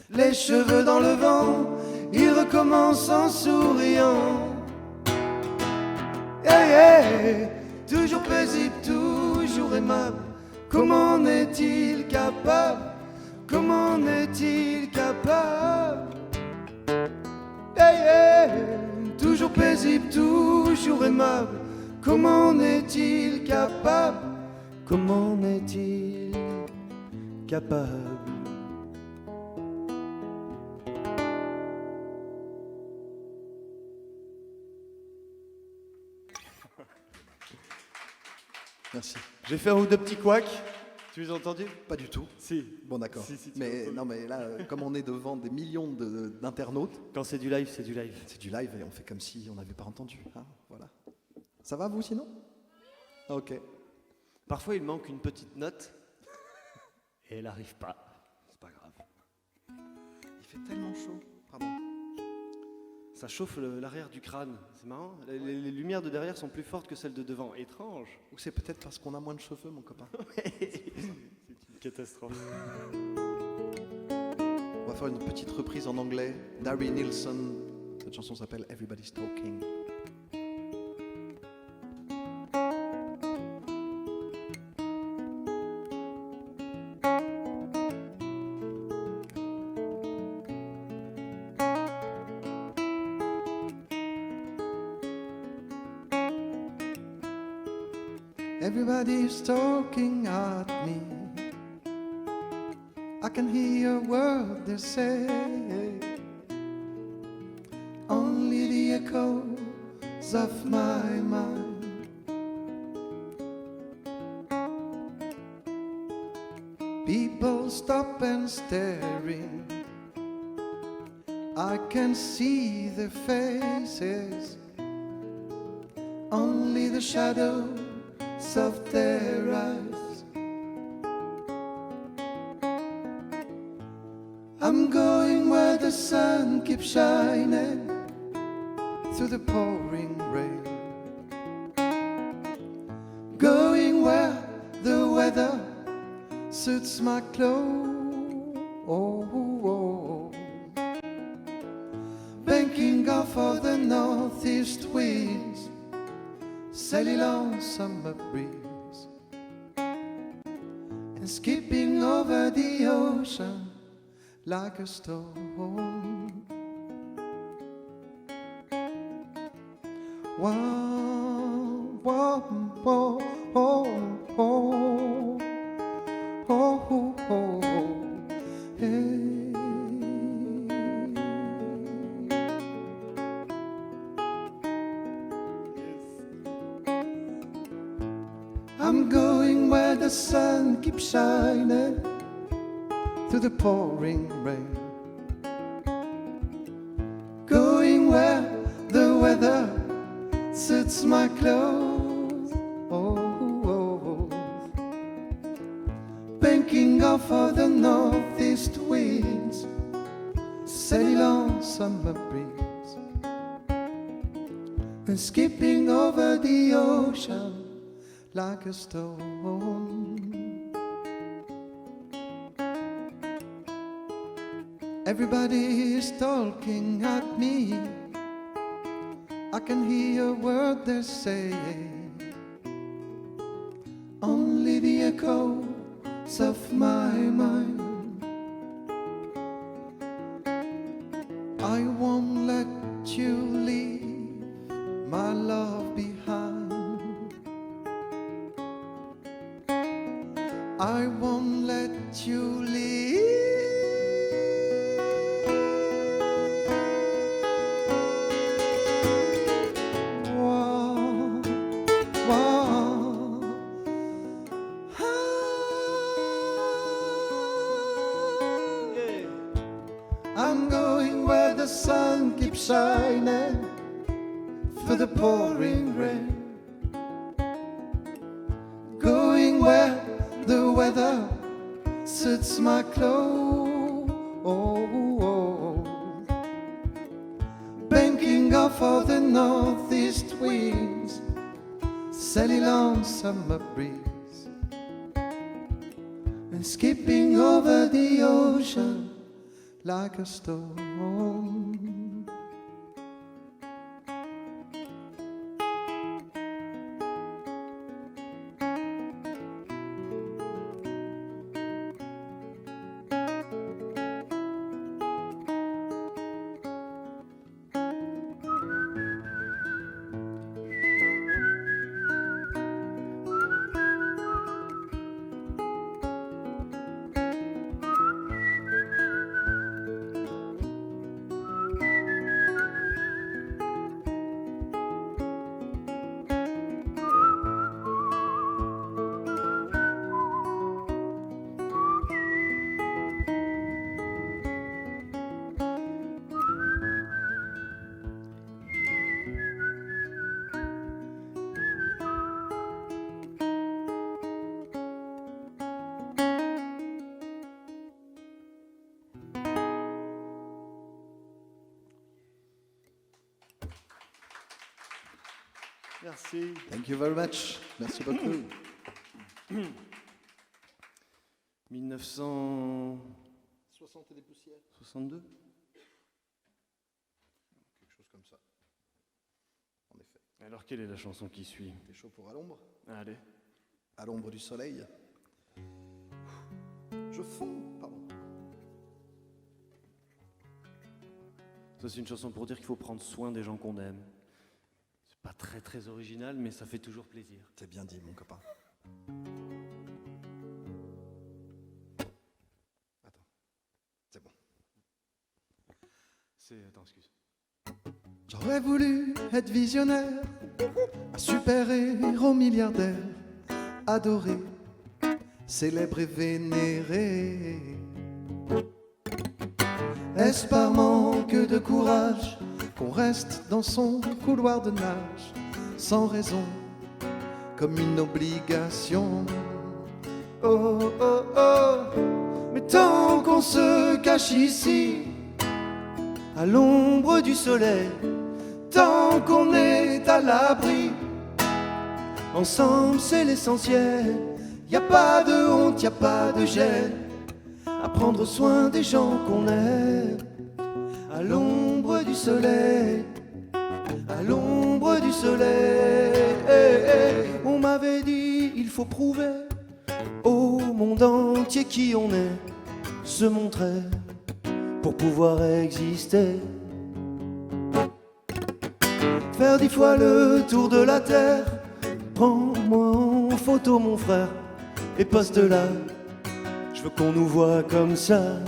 les cheveux dans le vent, il recommence en souriant. Hey, hey, toujours paisible, toujours aimable. Comment en est-il capable? Comment en est-il capable? Hey, hey, toujours paisible, toujours aimable. Comment en est-il capable? Comment en est-il capable? Merci. J'ai fait un ou deux petits couacs. Tu les as entendus? Pas du tout. Si. Bon, d'accord. Si, tu mais l'as non, mais là, comme on est devant des millions d'internautes, Quand c'est du live, c'est du live. c'est du live et on fait comme si on n'avait pas entendu. Hein, voilà. Ça va vous sinon? Ok. Parfois, il manque une petite note et elle n'arrive pas. fait tellement chaud. Pardon. Ça chauffe l'arrière du crâne, c'est marrant. Les lumières de derrière sont plus fortes que celles de devant. Étrange. Ou c'est peut-être parce qu'on a moins de cheveux, mon copain. C'est une catastrophe. On va faire une petite reprise en anglais. Darry Nilsson. Cette chanson s'appelle Everybody's Talking. Everybody's talking at me. I can hear a word they say. Only the echoes of my mind. People stop and staring. I can see their faces. Only the shadows of their eyes. I'm going where the sun keeps shining through the pouring rain. Going where the weather suits my clothes. Banking off all the northeast winds, sailing on summer breeze, and skipping over the ocean like a stone. Whoa, whoa, whoa, whoa, whoa, whoa, whoa, hey. I'm going where the sun keeps shining through the pouring rain. Going where the weather suits my clothes. Banking off all the northeast winds, sailing on summer breeze, and skipping over the ocean like a stone. Everybody is talking at me. I can hear a word they're saying. Only the echoes of my mind. I won't let you leave my love behind. I won't let you leave. Whoa, whoa. I'm going where the sun keeps shining for the pouring rain. Going where the weather suits my clothes. Banking off all the northeast winds, sailing on summer breeze, and skipping over the ocean like a stone. Merci. Thank you very much. Merci beaucoup. 1960 et des poussières. 62. Quelque chose comme ça. En effet. Alors, quelle est la chanson qui suit? T'es chaud pour À l'ombre? Allez. À l'ombre du soleil. Je fonds, pardon. Ça, c'est une chanson pour dire qu'il faut prendre soin des gens qu'on aime. C'est pas très très original, mais ça fait toujours plaisir. C'est bien dit, mon copain. Attends, c'est bon. Attends, excuse. J'aurais voulu être visionnaire, un super-héros milliardaire, adoré, célèbre et vénéré. Est-ce par manque de courage qu'on reste dans son couloir de nage, sans raison, comme une obligation? Oh, oh, oh, mais tant qu'on se cache ici, à l'ombre du soleil, tant qu'on est à l'abri, ensemble c'est l'essentiel. Y a pas de honte, y a pas de gêne à prendre soin des gens qu'on aime. À l'ombre du soleil, à l'ombre du soleil. On m'avait dit, il faut prouver au monde entier qui on est, se montrer pour pouvoir exister. Faire 10 fois le tour de la terre, prends-moi en photo mon frère et poste là. Je veux qu'on nous voit comme ça.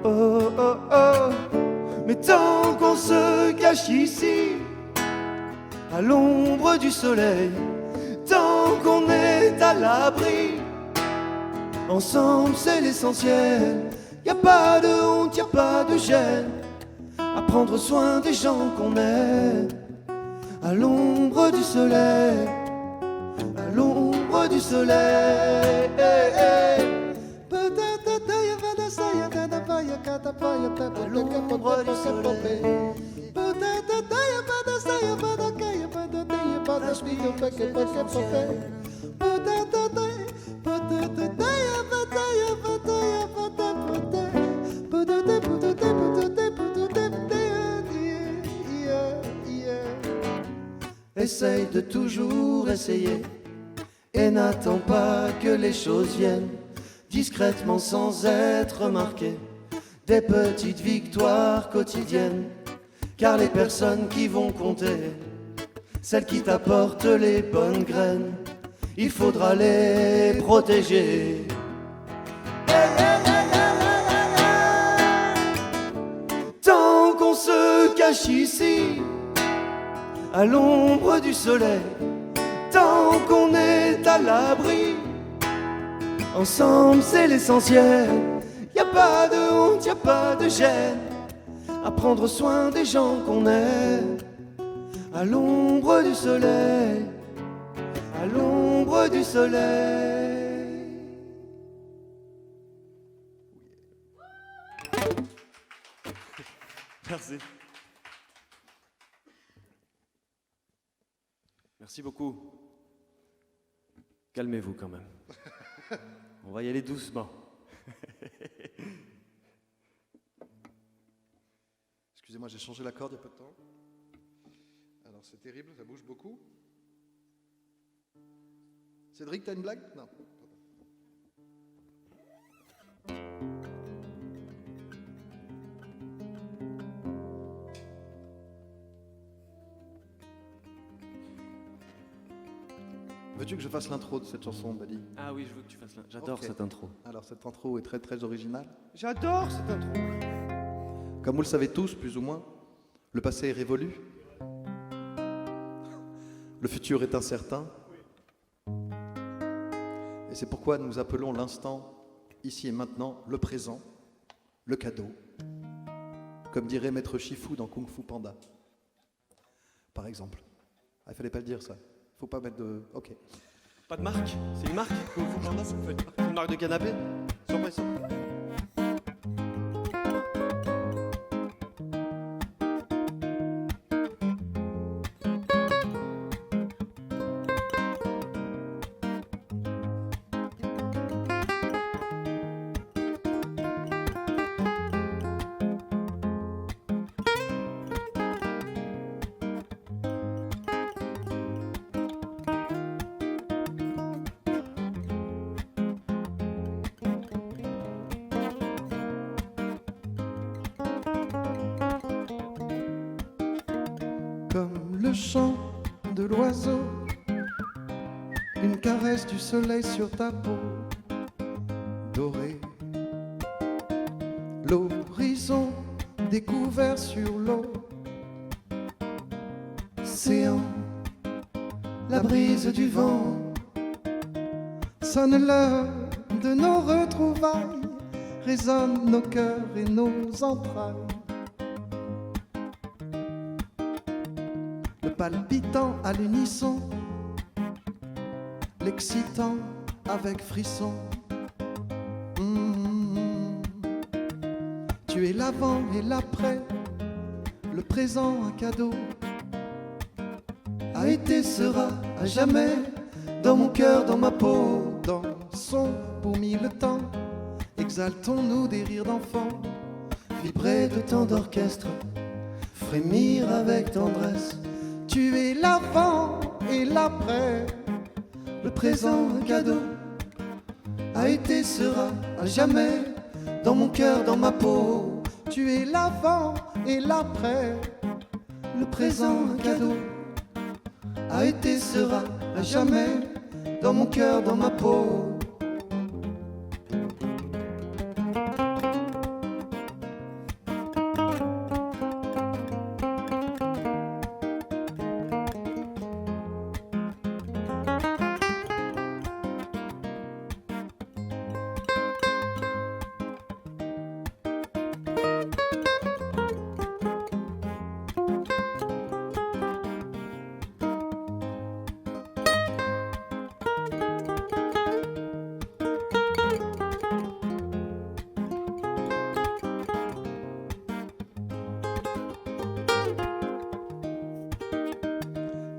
Oh oh oh. Mais tant qu'on se cache ici, à l'ombre du soleil, tant qu'on est à l'abri, ensemble c'est l'essentiel. Y a pas de honte, y a pas de gêne à prendre soin des gens qu'on aime. À l'ombre du soleil, à l'ombre du soleil. À l'ombre du soleil. Essaye de toujours essayer et n'attends pas que les choses viennent discrètement sans être remarquées. Des petites victoires quotidiennes, car les personnes qui vont compter, celles qui t'apportent les bonnes graines, il faudra les protéger. Tant qu'on se cache ici, à l'ombre du soleil, tant qu'on est à l'abri, ensemble c'est l'essentiel. Y a pas de honte, y a pas de gêne à prendre soin des gens qu'on aime. À l'ombre du soleil, à l'ombre du soleil. Merci. Merci beaucoup. Calmez-vous quand même. On va y aller doucement. Excusez-moi, j'ai changé la corde il y a peu de temps. Alors c'est terrible, ça bouge beaucoup. Cédric, t'as une blague? Non. Veux-tu que je fasse l'intro de cette chanson, Buddy? Ah oui, je veux que tu fasses là. J'adore Ok. cette intro. Alors cette intro est très très originale. J'adore cette intro. Comme vous le savez tous, plus ou moins, le passé est révolu. Le futur est incertain. Et c'est pourquoi nous appelons l'instant, ici et maintenant, le présent, le cadeau. Comme dirait Maître Shifu dans Kung Fu Panda. Par exemple. Ah, il fallait pas le dire ça. Faut pas mettre de... Ok. Pas de marque? C'est une marque? Kung Fu Panda, ça peut être une marque de canapé? Surprise. comme le chant de l'oiseau, une caresse du soleil sur ta peau dorée. L'horizon découvert sur l'eau, océan, la brise du vent, sonne l'heure de nos retrouvailles, résonnent nos cœurs et nos entrailles. Le palpitant à l'unisson, l'excitant avec frisson. Tu es l'avant et l'après, le présent un cadeau. A été, sera, à jamais, dans mon cœur, dans ma peau. Dansons pour mille temps, exaltons-nous des rires d'enfants, vibrer de tant d'orchestre, frémir avec tendresse. Tu es l'avant et l'après, le présent un cadeau. A été, sera, à jamais, dans mon cœur, dans ma peau. Tu es l'avant et l'après, le présent un cadeau. A été, sera, à jamais, dans mon cœur, dans ma peau.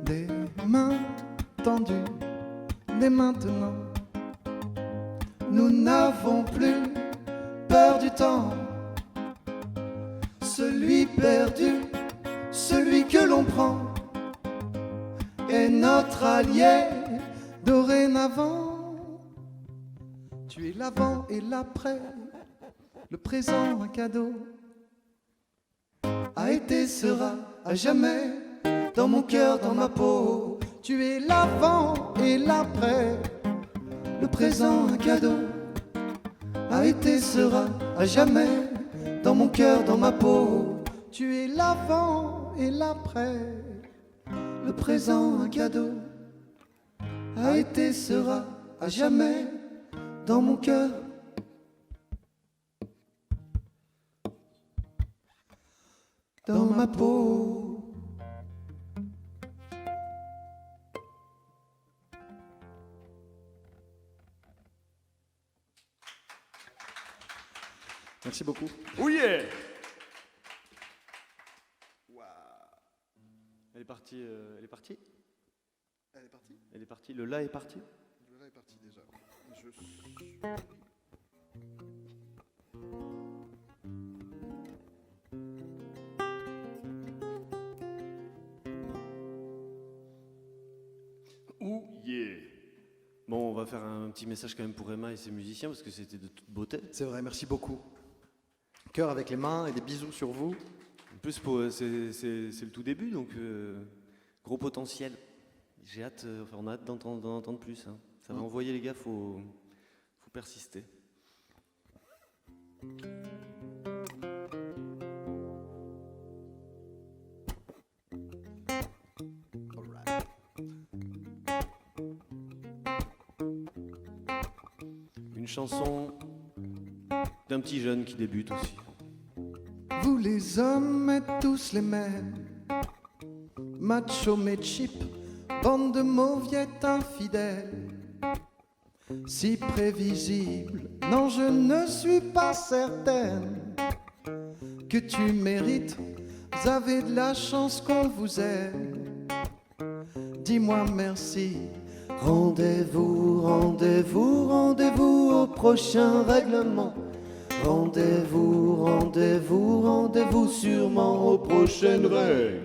Des mains tendues, dès maintenant, nous n'avons plus peur du temps. Celui perdu, celui que l'on prend, est notre allié dorénavant. Tu es l'avant et l'après, le présent un cadeau. A été, sera, à jamais, dans mon cœur, dans ma peau. Tu es l'avant et l'après, le présent un cadeau. A été, sera, à jamais, dans mon cœur, dans ma peau. Tu es l'avant et l'après, le présent un cadeau. A été, sera, à jamais, dans mon cœur, dans ma peau. Merci beaucoup. Oh yeah! Elle est partie. Elle est partie. Elle est partie. Elle est partie. Le là est parti. Le là est parti déjà. Oh yeah! Bon, on va faire un petit message quand même pour Emma et ses musiciens parce que c'était de toute beauté. C'est vrai, merci beaucoup. Cœur avec les mains et des bisous sur vous. En plus, c'est le tout début, donc gros potentiel. J'ai hâte, on a hâte d'en entendre plus. Hein. Ça va envoyer les gars, faut persister. Une chanson d'un petit jeune qui débute aussi. Vous les hommes êtes tous les mêmes, macho mais cheap, bande de mauviettes infidèles, si prévisible. Non, je ne suis pas certaine que tu mérites. Vous avez de la chance qu'on vous aime. Dis-moi merci. Rendez-vous, rendez-vous, rendez-vous au prochain règlement. Rendez-vous, rendez-vous, rendez-vous sûrement aux prochaines règles.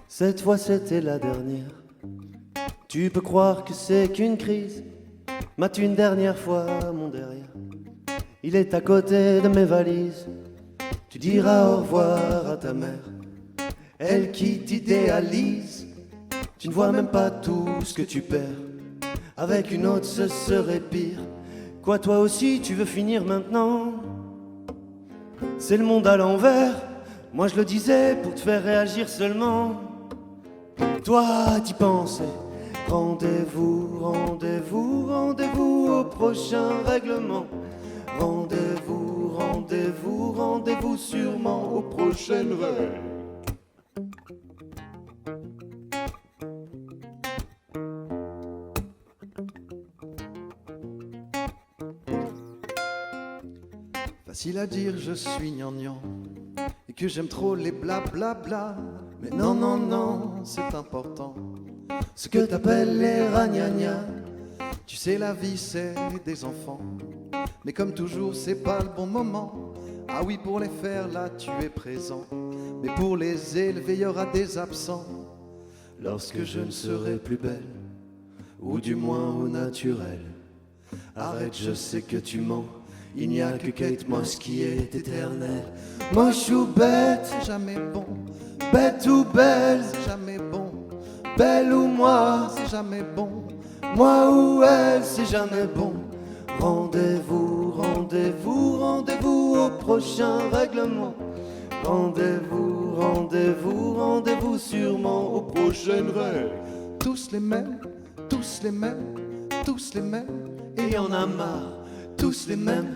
Cette fois c'était la dernière. Tu peux croire que c'est qu'une crise. Mate une dernière fois mon derrière. Il est à côté de mes valises. Tu diras au revoir à ta mère. Elle qui t'idéalise. Tu ne vois même pas tout ce que tu perds. Avec une autre ce serait pire. Quoi, toi aussi tu veux finir maintenant? C'est le monde à l'envers. Moi je le disais pour te faire réagir seulement. Toi t'y pensais. Rendez-vous, rendez-vous, rendez-vous au prochain règlement. Rendez-vous, rendez-vous, rendez-vous sûrement aux prochaines règles. Facile à dire, je suis gnangnan et que j'aime trop les blablabla. Mais non, non, non, c'est important. Ce que t'appelles les ragnagnas. Tu sais, la vie, c'est des enfants. Mais comme toujours, c'est pas le bon moment. Ah oui, pour les faire, là, tu es présent. Mais pour les élever, il y aura des absents. Lorsque je ne serai plus belle, ou du moins au naturel. Arrête, je sais que tu mens. Il n'y a que Kate Moss qui est éternelle. Moche ou bête, C'est jamais bon, bête ou belle, c'est jamais bon, belle ou moi, c'est jamais bon. moi ou elle, c'est jamais bon. Rendez-vous, rendez-vous, rendez-vous au prochain règlement. Rendez-vous, rendez-vous, rendez-vous sûrement aux prochaines règles. Tous les mêmes, tous les mêmes, tous les mêmes. Et y en a marre, tous les mêmes,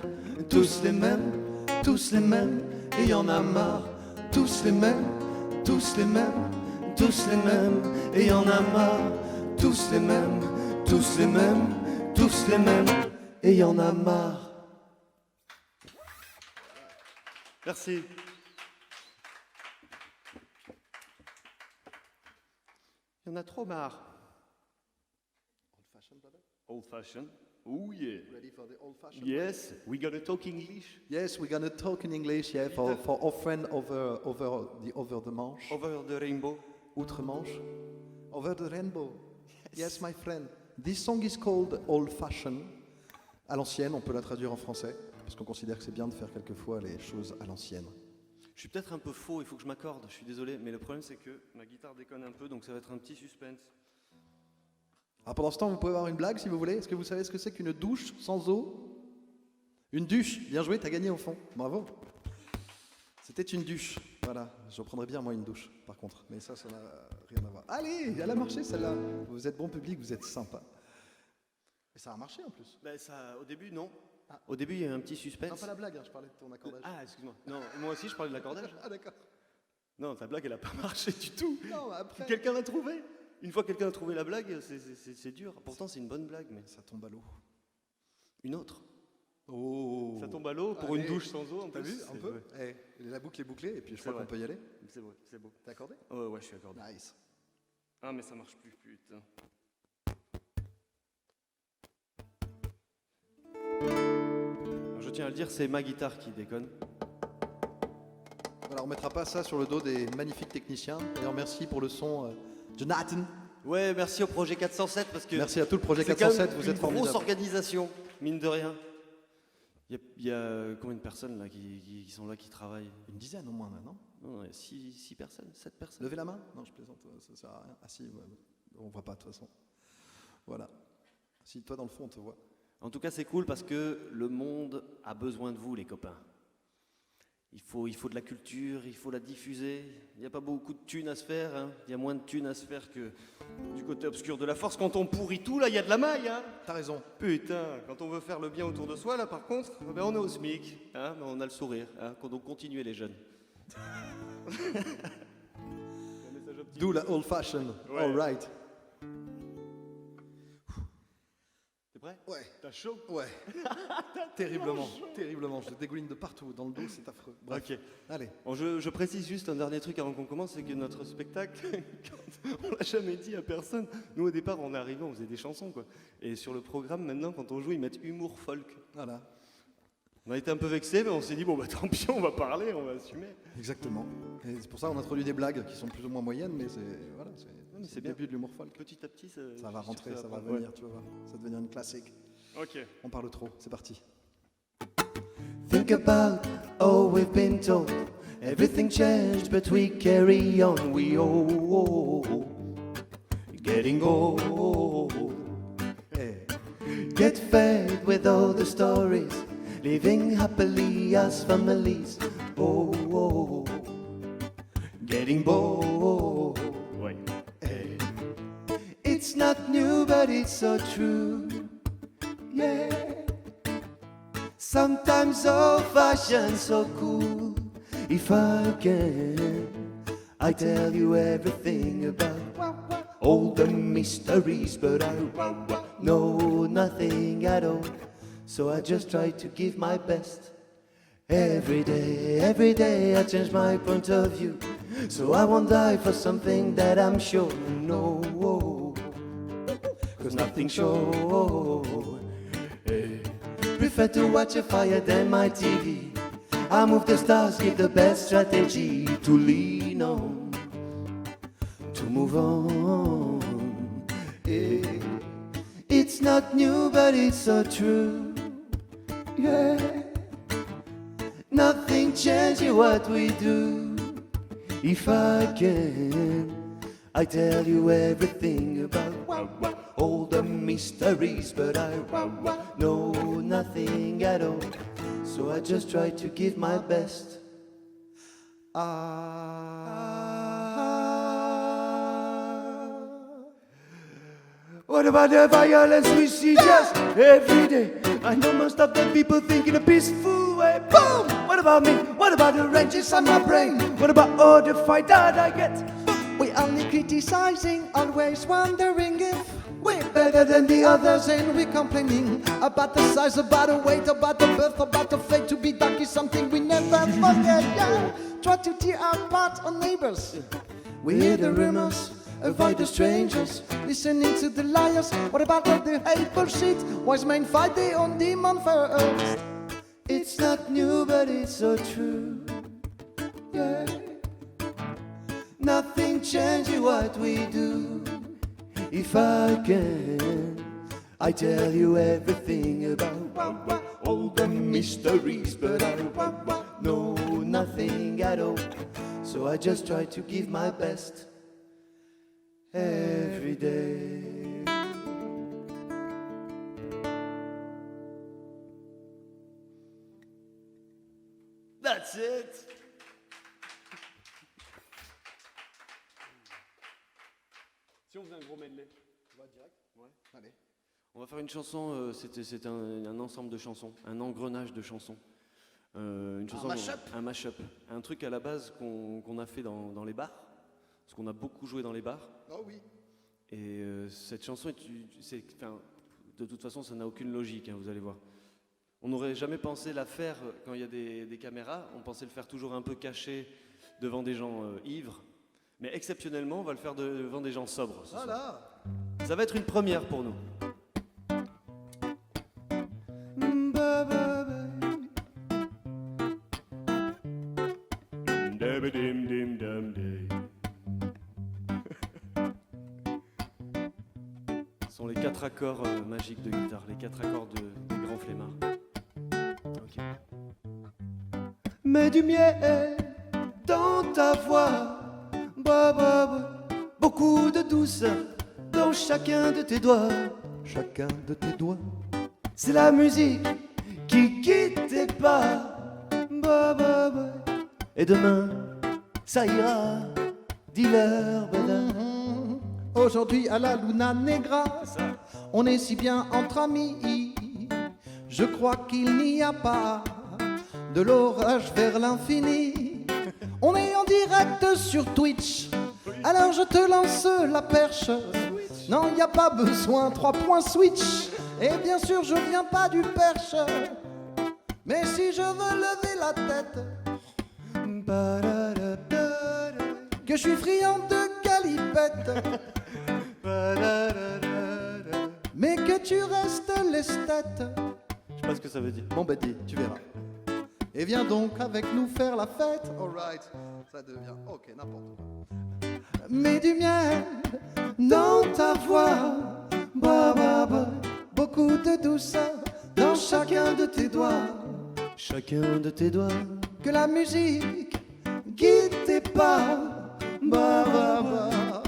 tous les mêmes, tous les mêmes. Et y en a marre, tous les mêmes, tous les mêmes, tous les mêmes. Et y en a marre, tous les mêmes, tous les mêmes, tous les mêmes. Et y en a marre. Merci. Il y en a trop marre. Old fashioned. Oh yeah. Ready for the old fashioned? Yes, we gonna talk English. Yes, we're gonna talk in English, yeah, for our friend over the Manche, Over the rainbow. outre-Manche, over the rainbow. Yes, my friend. This song is called Old Fashioned. À l'ancienne, on peut la traduire en français, parce qu'on considère que c'est bien de faire quelquefois les choses à l'ancienne. Je suis peut-être un peu faux, il faut que je m'accorde, je suis désolé, mais le problème c'est que ma guitare déconne un peu, donc ça va être un petit suspense. Alors pendant ce temps, vous pouvez avoir une blague si vous voulez. Est-ce que vous savez ce que c'est qu'une douche sans eau? Une duche, bien joué, t'as gagné au fond, bravo. C'était une duche, voilà. Je reprendrais bien moi une douche, par contre, mais ça n'a rien à voir. Allez, elle a marché celle-là. Vous êtes bon public, vous êtes sympa. Et ça a marché en plus. Ben ça, au début non. Au début il y a eu un petit suspense. Non, pas la blague, hein, je parlais de ton accordage. Ah, excuse-moi. Non, moi aussi je parlais de l'accordage. Ah d'accord. Non, ta blague elle a pas marché du tout. Non, après... Quelqu'un l'a trouvé. Une fois que quelqu'un a trouvé la blague, c'est dur. Pourtant c'est une bonne blague, mais Ça tombe à l'eau. une autre. Oh. Ça tombe à l'eau pour Allez. une douche sans eau. En T'as plus, vu un c'est- peu ouais. La boucle est bouclée et puis je C'est crois vrai. qu'on peut y aller. C'est beau, c'est beau. T'es accordé? Ouais, ouais, je suis accordé. Nice. Ah, mais ça marche plus, putain. Alors, je tiens à le dire, c'est ma guitare qui déconne. Voilà, on mettra pas ça sur le dos des magnifiques techniciens. D'ailleurs, merci pour le son, Jonathan. Ouais, merci au projet 407 parce que Merci à tout le projet c'est quand 407, même vous une êtes formidables. grosse organisation, mine de rien. Il y a combien de personnes là qui sont là, qui travaillent? Une dizaine au moins, là, non? Non, il y a 6 personnes, 7 personnes. Levez la main? Non, je plaisante, ça sert à rien. Ah si, ouais, on voit pas de toute façon. Voilà. Si toi dans le fond on te voit. En tout cas, c'est cool parce que le monde a besoin de vous, les copains. Il faut de la culture, il faut la diffuser. Il n'y a pas beaucoup de thunes à se faire. Hein. Il y a moins de thunes à se faire que du côté obscur de la force. Quand on pourrit tout, là, il y a de la maille. Hein. T'as raison. Putain, quand on veut faire le bien autour de soi, là, par contre, ben, on est au SMIC. Hein, ben, on a le sourire. Hein. Donc, continuez, les jeunes. D'où la old fashion. Ouais. All right. T'es prêt? Ouais. T'as chaud? Ouais. Terriblement, terriblement. Je dégouline de partout. Dans le dos, c'est affreux. Bref. Ok. Allez. Bon, je précise juste un dernier truc avant qu'on commence, c'est que notre spectacle, on l'a jamais dit à personne. Nous au départ, on est arrivé, on faisait des chansons quoi. Et sur le programme maintenant, quand on joue, ils mettent humour folk. Voilà. On a été un peu vexés, mais on s'est dit, bon, bah tant pis, on va parler, on va assumer. Exactement. Et c'est pour ça qu'on introduit des blagues qui sont plus ou moins moyennes, mais c'est le bien. début de l'humour folk. Petit à petit, Ça va rentrer, ça va prendre. venir, tu vas voir. Ça va devenir une classique. Ok. On parle trop, c'est parti. Think about all we've been told. Everything changed, but we carry on. We getting old. Hey. Get fed with all the stories, living happily as families. Getting bored. Ouais. Hey. It's not new, but it's so true. Yeah. Sometimes old fashioned, so cool. If I can, I tell you everything about all the mysteries, but I know nothing at all. So I just try to give my best. Every day I change my point of view. So I won't die for something that I'm sure. No, 'cause nothing's sure. Hey. Prefer to watch a fire than my TV. I move the stars, give the best strategy to lean on, to move on. Hey. It's not new, but it's so true. Yeah. Nothing changes what we do. If I can, I tell you everything about all the mysteries, but I know nothing at all. So I just try to give my best. What about the violence we see just every day? I know most of the people think in a peaceful way. Boom! What about me? What about the wrenches on my brain? What about all the fight that I get? We only criticizing, always wondering if We're better than the others, and we complaining about the size, about the weight, about the birth, about the fate. To be dark is something we never forget. Yeah. Try to tear apart our neighbors. we hear the rumors, avoid the strangers. Listening to the liars. What about all the hate bullshit? Wise men fight their own demon first. It's not new, but it's so true. Yeah. Nothing changes what we do. If I can, I tell you everything about all the mysteries, but I know nothing at all. So I just try to give my best every day. That's it. Si on faisait un gros medley. On va direct. Ouais. Allez. On va faire une chanson, c'est un ensemble de chansons, un engrenage de chansons. Une chanson, un mash-up. Un truc à la base qu'on a fait dans les bars, parce qu'on a beaucoup joué dans les bars. Oh oui. Et cette chanson, de toute façon, ça n'a aucune logique, hein, vous allez voir. On n'aurait jamais pensé la faire quand il y a des caméras, on pensait le faire toujours un peu caché devant des gens ivres. Mais exceptionnellement, on va le faire devant des gens sobres ce soir. Ça va être une première pour nous. Ce sont les 4 accords magiques de guitare, les 4 accords des grands flemmards. Ok. Mets du miel dans ta voix. Beaucoup de douceur dans chacun de tes doigts. Chacun de tes doigts. C'est la musique qui quitte tes pas. Et demain, ça ira. Dis-leur, Aujourd'hui à la Luna Negra, on est si bien entre amis. Je crois qu'il n'y a pas de l'orage vers l'infini. On est en direct sur Twitch, alors je te lance la perche. Non, y a pas besoin, 3 points switch. Et bien sûr, je viens pas du Perche. Mais si je veux lever la tête, que je suis friand de galipette, mais que tu restes l'esthète. Je sais pas ce que ça veut dire. Bon bah dis, tu verras. et viens donc avec nous faire la fête. Alright, ça devient ok, n'importe quoi. Mets du miel dans ta voix, bah, bah, bah. Beaucoup de douceur dans chacun de tes doigts. Chacun de tes doigts. Que la musique guide tes pas, bah, bah, bah.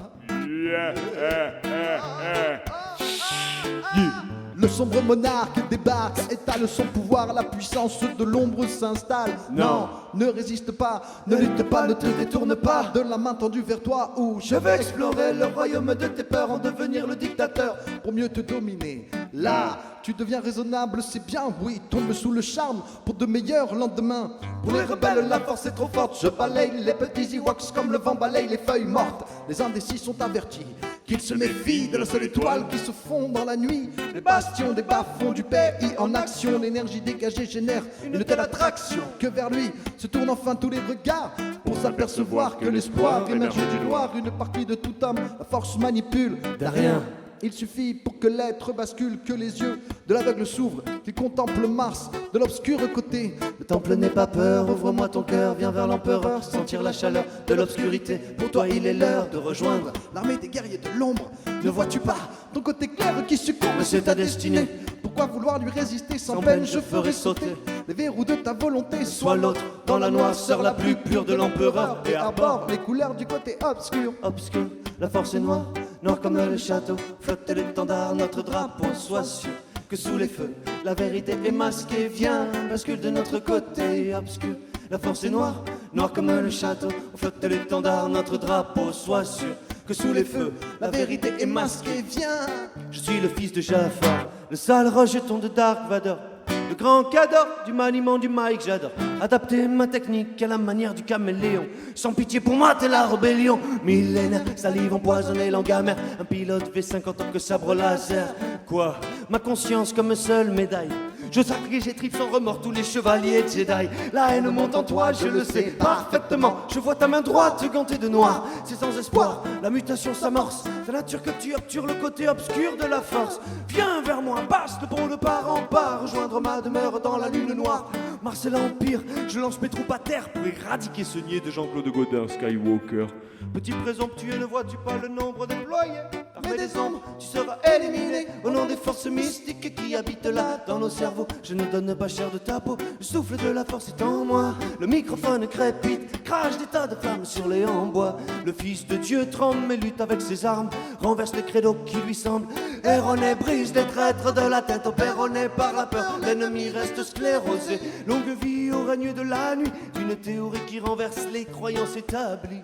Le sombre monarque débarque, étale son pouvoir, la puissance de l'ombre s'installe. Non, ne résiste pas, ne lutte pas, ne te détourne pas de la main tendue vers toi où je vais explorer le royaume de tes peurs, en devenir le dictateur pour mieux te dominer. Là, tu deviens raisonnable, c'est bien, oui, tombe sous le charme pour de meilleurs lendemains. Pour les rebelles, la force est trop forte, je balaye les petits Ewoks comme le vent balaye les feuilles mortes. Les indécis sont avertis qu'ils se méfient de la seule étoile qui se fond dans la nuit. Les bastions des bas-fonds du pays en action, l'énergie dégagée génère une telle attraction que vers lui se tournent enfin tous les regards pour s'apercevoir que l'espoir émerge du noir. Une partie de tout homme, la force manipule d'un rien. Il suffit pour que l'être bascule, que les yeux de l'aveugle s'ouvrent, qu'il contemple Mars de l'obscur côté. Le temple n'est pas peur, ouvre-moi ton cœur, viens vers l'empereur, sentir la chaleur de l'obscurité. Pour toi il est l'heure de rejoindre l'armée des guerriers de l'ombre. Ne vois-tu pas ton côté clair qui succombe? c'est ta destinée. Pourquoi vouloir lui résister sans peine? Je ferai sauter les verrous de ta volonté. Sois l'autre dans la noirceur la plus pure de l'empereur et arbore les couleurs du côté obscur. Obscur, la force est noire, noire comme le château. Flotte l'étendard, notre drapeau, sois sûr que sous les feux, la vérité est masquée. Viens, bascule de notre côté obscur. La force est noire, noire comme le château. Flotte l'étendard, notre drapeau, sois sûr que sous les feux, la vérité est masquée. Viens, je suis le fils de Jafar, le sale rejeton de Dark Vador, le grand cador du maniement du mic. J'adore adapter ma technique à la manière du caméléon. Sans pitié pour moi, t'es la rébellion. Millénaire, salive empoisonnée, langue amère. Un pilote V50 en tant que sabre laser. Quoi? Ma conscience comme seule médaille. Je sacrifie, j'étripe sans remords tous les chevaliers Jedi. La haine monte en toi, je le sais parfaitement. Je vois ta main droite gantée de noir. C'est sans espoir, la mutation s'amorce. Ta nature que tu obtures le côté obscur de la force. Viens vers moi, passe le pont de part en part. Rejoindre ma demeure dans la lune noire. Mars est l'Empire, je lance mes troupes à terre pour éradiquer ce niais de Jean-Claude Godin Skywalker. Petit présomptueux, ne vois-tu pas le nombre déployé? Armée des ombres, tu seras éliminé au nom des forces mystiques qui habitent là dans nos cerveaux. Je ne donne pas cher de ta peau, le souffle de la force est en moi. Le microphone crépite, crache des tas de flammes sur les en bois. Le fils de Dieu tremble mais lutte avec ses armes, renverse les credos qui lui semblent erronés, brise les traîtres de la tête opéronnés par la peur. L'ennemi reste sclérosé, longue vie au règne de la nuit, d'une théorie qui renverse les croyances établies.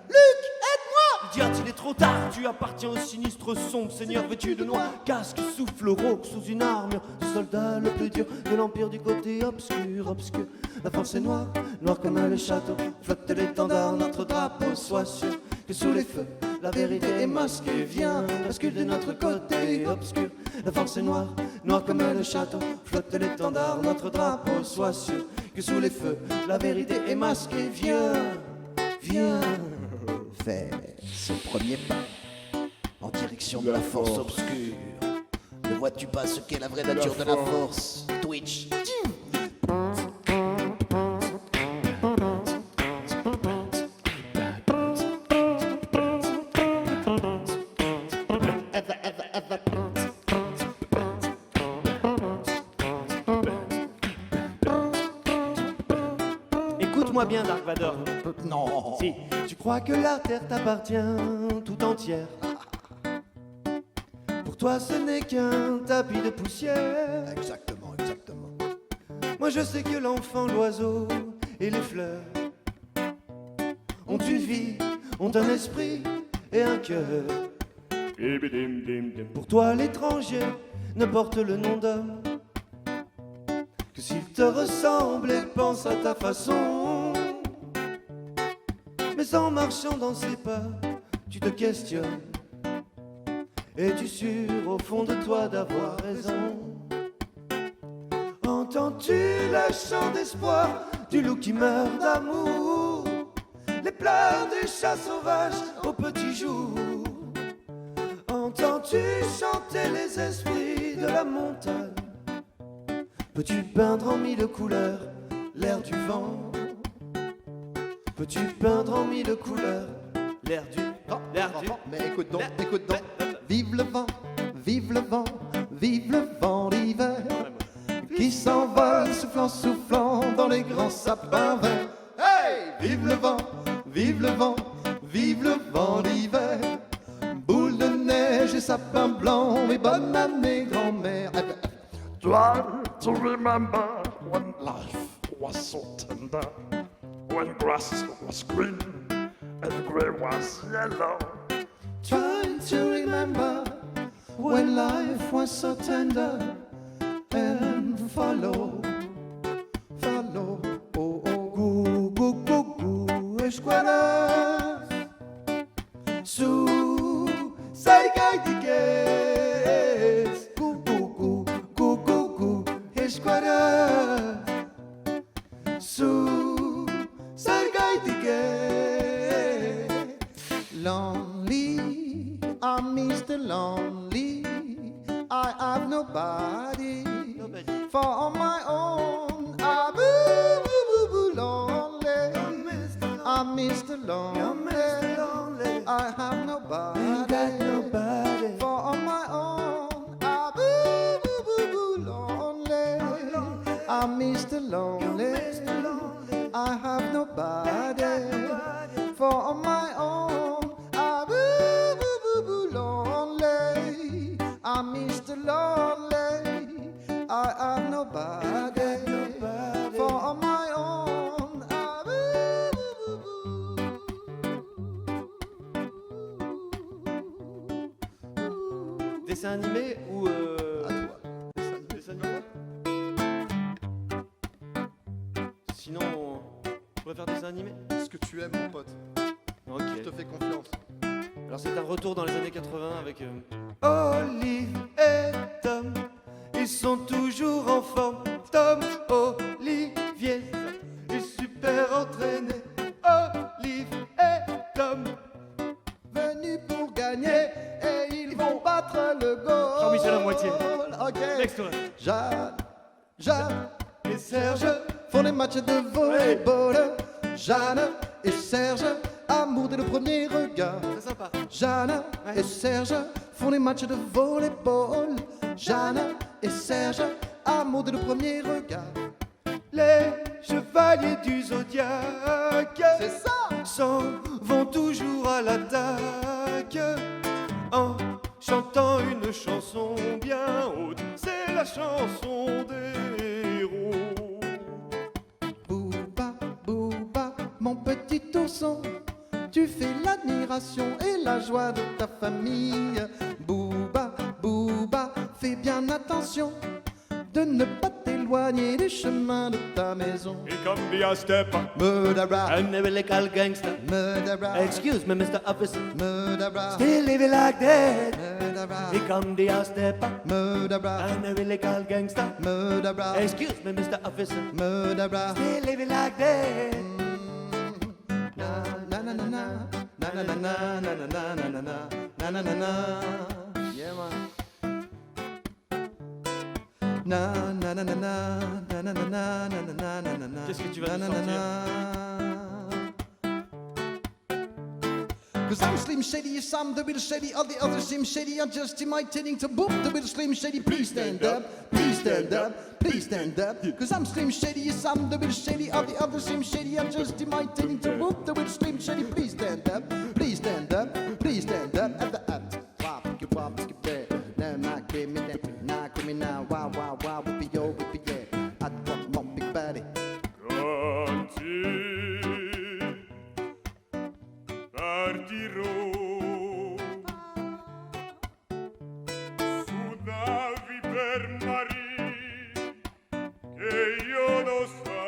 Diable, il est trop tard, tu appartiens au sinistre sombre seigneur vêtu de noir. Casque, souffle rauque sous une armure de soldat le plus dur de l'empire du côté obscur, obscur. La force est noire, noire comme le château. Flotte l'étendard, notre drapeau, sois sûr que sous les feux, la vérité est masquée. Viens, bascule de notre côté obscur. La force est noire, noire comme le château. Flotte l'étendard, notre drapeau, sois sûr que sous les feux, la vérité est masquée. Viens, viens. Faire ce premier pas en direction de la force obscure. Ne vois-tu pas ce qu'est la vraie nature de la force? Twitch. Écoute-moi bien, Dark Vador. Non. Si tu crois que la terre t'appartient tout entière, pour toi ce n'est qu'un tapis de poussière. Exactement, exactement. Moi je sais que l'enfant, l'oiseau et les fleurs ont une vie, ont un esprit et un cœur. Pour toi l'étranger ne porte le nom d'homme que s'il te ressemble et pense à ta façon. Mais en marchant dans ses pas, tu te questionnes. Es-tu sûr au fond de toi d'avoir raison? Entends-tu le chant d'espoir du loup qui meurt d'amour? Les pleurs des chats sauvages au petit jour? Entends-tu chanter les esprits de la montagne? Peux-tu peindre en mille couleurs l'air du vent. Peux-tu peindre en mille couleurs l'air du... l'air du... Mais écoute donc, vive le vent, vive le vent, vive le vent d'hiver qui s'envole, soufflant, soufflant dans les grands sapins verts. Hey, vive le vent, vive le vent, vive le vent d'hiver. Boule de neige et sapin blanc et bonne année grand-mère. Try to remember when life was so tender, when grass was green and gray was yellow. Trying to remember when life was so tender and follow, follow, oh, oh, gu, gu, gu, gu, esquadras, su, sai gaitiques, gu, gu, gu, gu, gu, gu, esquadras, su, sai gaitiques. Lonely, I'm Mr. Lonely. I have nobody. For on my own, I'm boo, boo, boo, boo, lonely. I'm Mr. Lonely. I have nobody. For on my own, I'm boo, boo, boo, boo, lonely. I'm Mr. Lonely. I have nobody. For on my own, I'm boo, boo, boo, boo, lonely. I'm Mr. Lonely. I have nobody. For on my own, I'm boo, boo, boo, boo. Dessin animé ou... À toi. Dessin animé. Sinon, on pourrait faire dessin animé. Ce que tu aimes, mon pote. Ok. Je te fais confiance. Alors c'est un retour dans les années 80 avec Olive et Tom. Ils sont toujours en forme. Tom, Olivier est super entraîné. Olive et Tom. Venus pour gagner et ils vont battre le goal. Jean-Michel à moitié. Ok. Next. Jeanne et Serge font des matchs de volleyball. Jeanne et Serge, amour dès le premier regard. C'est sympa. Jeanne et Serge font des matchs de volleyball. Jeanne et Serge, amour dès le premier regard. Les chevaliers du zodiaque, C'est ça. s'en vont toujours à l'attaque en chantant une chanson bien haute. C'est la chanson des héros. Booba, Booba, mon petit ourson, tu fais l'admiration et la joie de ta famille. Booba, Booba, fais bien attention de ne pas t'éloigner des chemins de ta maison. He come be a step, Murderer, I'm a lyrical gangster. murderer, Excuse me, Mr. Officer. murderer, Still living like that. murderer, He come the house step. murderer, I'm a lyrical gangster. murderer, Excuse me, Mr. Officer. murderer. Still living like that. Na na na na na na na na na na na na na na na. Yeah man. Na na na na na na na na na na na na na. Qu'est-ce que tu vas nous Na, na, na, na. 'Cause I'm Slim Shady, yes I'm the real Shady. All the others seem shady. I'm just imitating to boop the real Slim Shady. Please stand up, please stand up, please stand up. 'Cause I'm Slim Shady, yes I'm the real Shady. All the others seem shady. I'm just imitating to boop the real Slim Shady. Please stand up, please stand up, please stand up. At the pop, skip pop, skip there. Now not give me that, not give me now. Wow, wow, wow, whippy yo, whippy yeah. I want my big body. canti, partirò su navi per mari che io non so.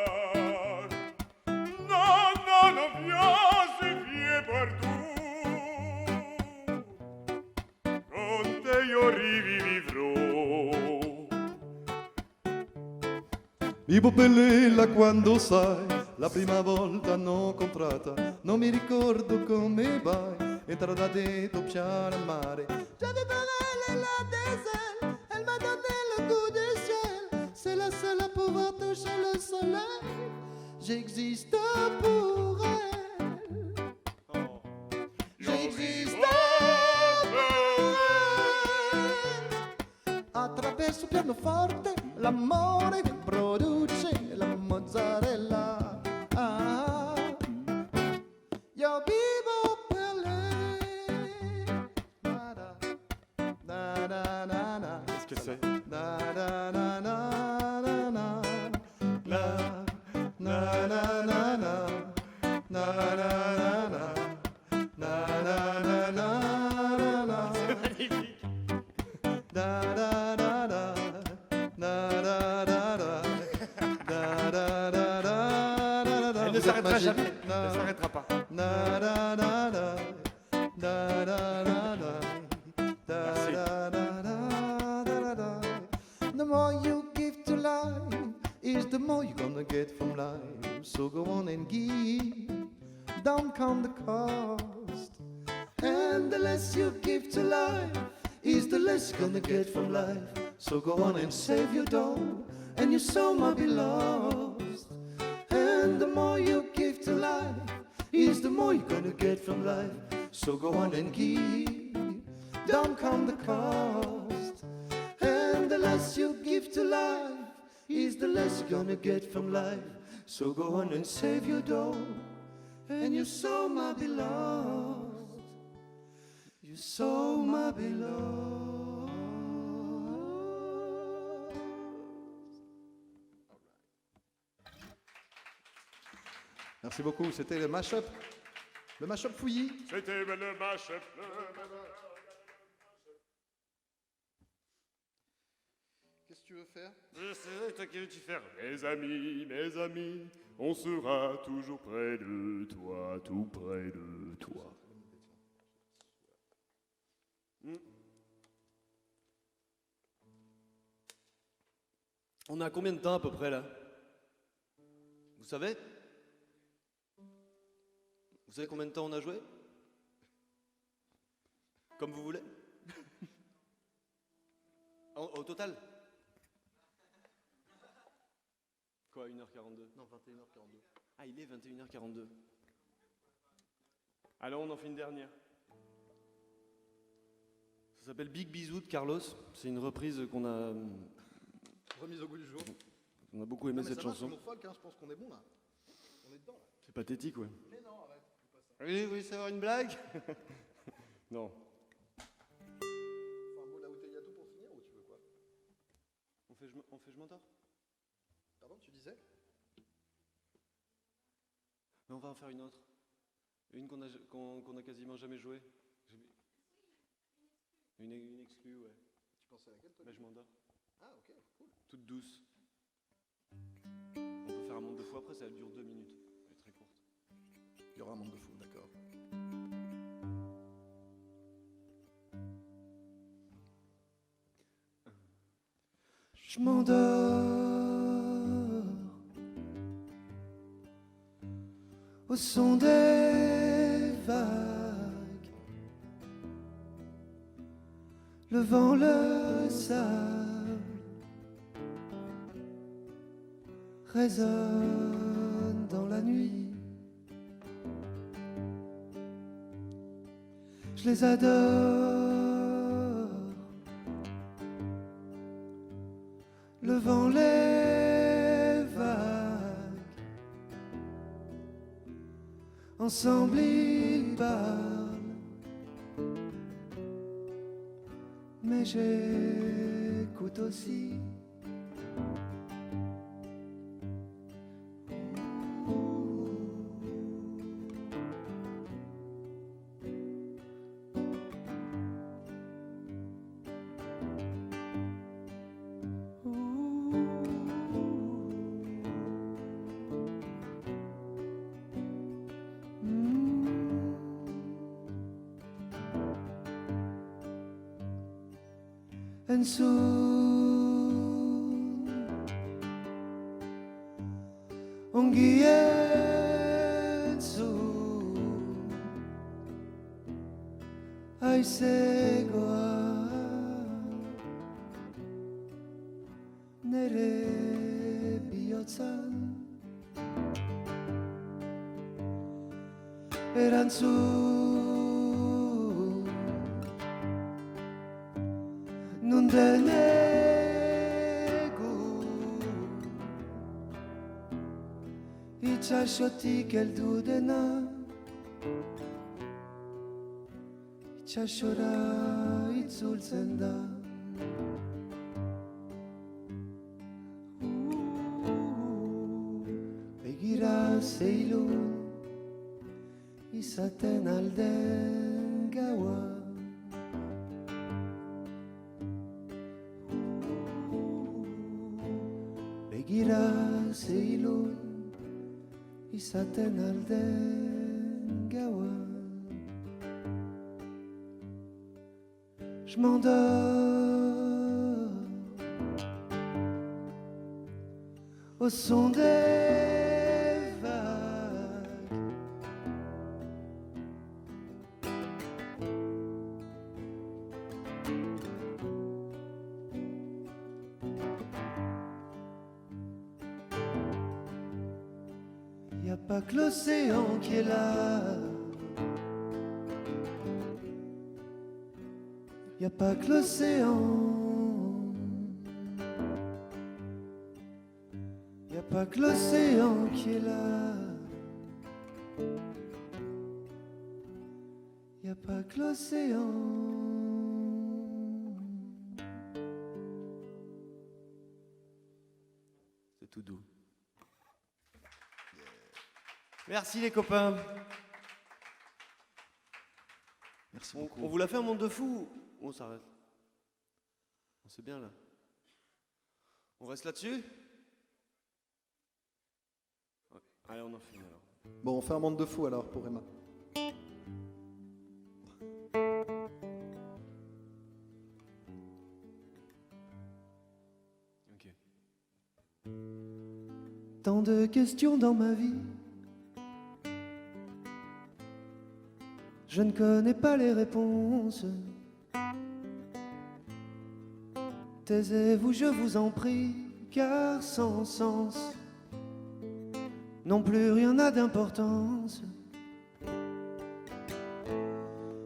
No, no, no, viase vie partu. Con te io rivivrò. Vivo bella quando sai, la prima volta non comprata, non mi ricordo come vai, entrare da dentro piano al mare. J'avais parlé la désert, elle m'a donné le goût du ciel, c'est la seule à pouvoir toucher le soleil. J'existe pour elle. J'existe pour elle. Attraverso il pianoforte l'amore che produce la mozzarella. Io vivo per lei. Na, na, na, na, na. Qu'est-ce que c'est? Na, na, na, na, na, na. Na, na, na, na, na. Na, na, na, na. Na, na, na, na, na. Da, da, da, da. Da, da, da, da. Da, da, da, da, da. Elle ne Vous êtes s'arrêtera magique. jamais. Elle Na, ne s'arrêtera pas. na, da, da, da. Da, da, da, da. Da, Merci. da, da, da, da, da. The more you give to life is the more you're gonna get from life. So go on and give, don't count the cost. And the less you give to life is the less you're gonna get from life. So go on and save your dough, and your soul might be lost. And the more you give to life is the more you're gonna get from life. So go on and give, don't count the cost. And the less you give to life is the less you're gonna get from life. So go on and save your dough, and your soul might be lost. Your soul might be lost. Merci beaucoup, c'était le mashup Fouilly. C'était le mashup. Qu'est-ce que tu veux faire? C'est toi qui veux-tu faire? Mes amis, on sera toujours près de toi, tout près de toi. On a combien de temps à peu près là? Vous savez? Vous savez combien de temps on a joué? Comme vous voulez? Au total? Quoi, 1h42? Non, 21h42. Ah, il est 21h42. Alors on en fait une dernière. Ça s'appelle Big Bisou de Carlos. C'est une reprise qu'on a... Remise au goût du jour. On a beaucoup aimé cette chanson. Mon folk, hein, je pense qu'on est bon là. On est dedans là. C'est pathétique, ouais. Mais non, arrête. Fais pas ça. Oui, oui, c'est avoir une blague? Non. Faut un beau la bouteille tout pour finir ou tu veux quoi? On fait je m'endors? Pardon, tu disais? Mais on va en faire une autre. Une qu'on a quasiment jamais jouée. Une exclue, ouais. Tu pensais à laquelle toi? Mais je m'endors. Ah ok, cool. Toute douce. On peut faire un monde de fou après, ça dure 2 minutes. Elle est très courte. Il y aura un monde de fou, d'accord. Je m'endors au son des vagues, le vent, le sable résonne dans la nuit. Je les adore, le vent, les vagues, ensemble ils parlent, mais j'écoute aussi. And soon ongien soon I say nere biotan erantzun nun denegu itxasotik heldu dena itxasora itzultzen da. Begira zeilun izaten alden gaua. Begira zeilun izaten alden gaua. Je m'endors au son des vagues. Y a pas que l'océan qui est là. Y a pas que l'océan. Y a pas que l'océan qui est là. Y a pas que l'océan. C'est tout doux. Merci les copains. Merci On beaucoup. vous l'a fait un monde de fou. On s'arrête. C'est bien là. On reste là-dessus? Ouais. Allez, on en finit alors. Bon, on fait un monde de fou alors pour Emma. Ok. Tant de questions dans ma vie. Je ne connais pas les réponses. Taisez-vous, je vous en prie, car sans sens, non plus rien n'a d'importance.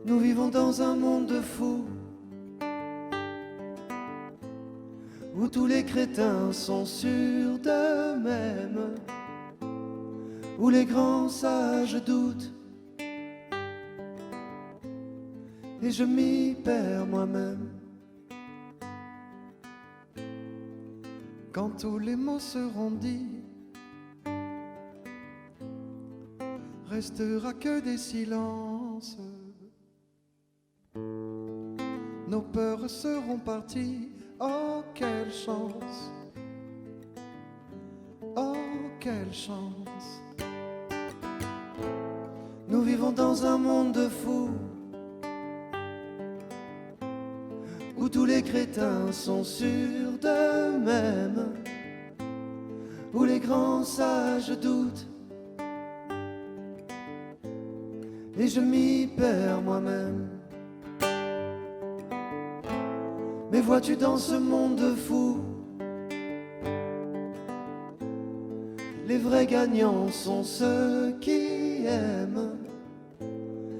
Nous vivons dans un monde de fous, où tous les crétins sont sûrs d'eux-mêmes, où les grands sages doutent, et je m'y perds moi-même. Quand tous les mots seront dits, restera que des silences. Nos peurs seront parties. Oh, quelle chance! Oh, quelle chance! Nous vivons dans un monde de fous, où tous les crétins sont sûrs d'eux-mêmes, où les grands sages doutent, et je m'y perds moi-même. Mais vois-tu dans ce monde de fous, les vrais gagnants sont ceux qui aiment.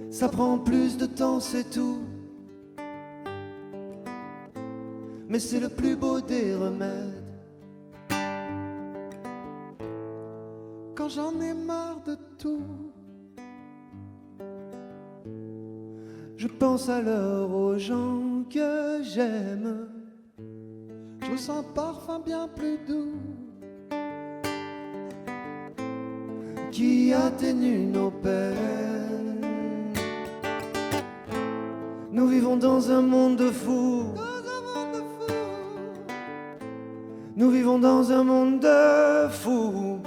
Ça prend plus de temps, c'est tout, mais c'est le plus beau des remèdes. Quand j'en ai marre de tout, je pense alors aux gens que j'aime. je ressens un parfum bien plus doux qui atténue nos peines. Nous vivons dans un monde de fous. Nous vivons dans un monde de fous.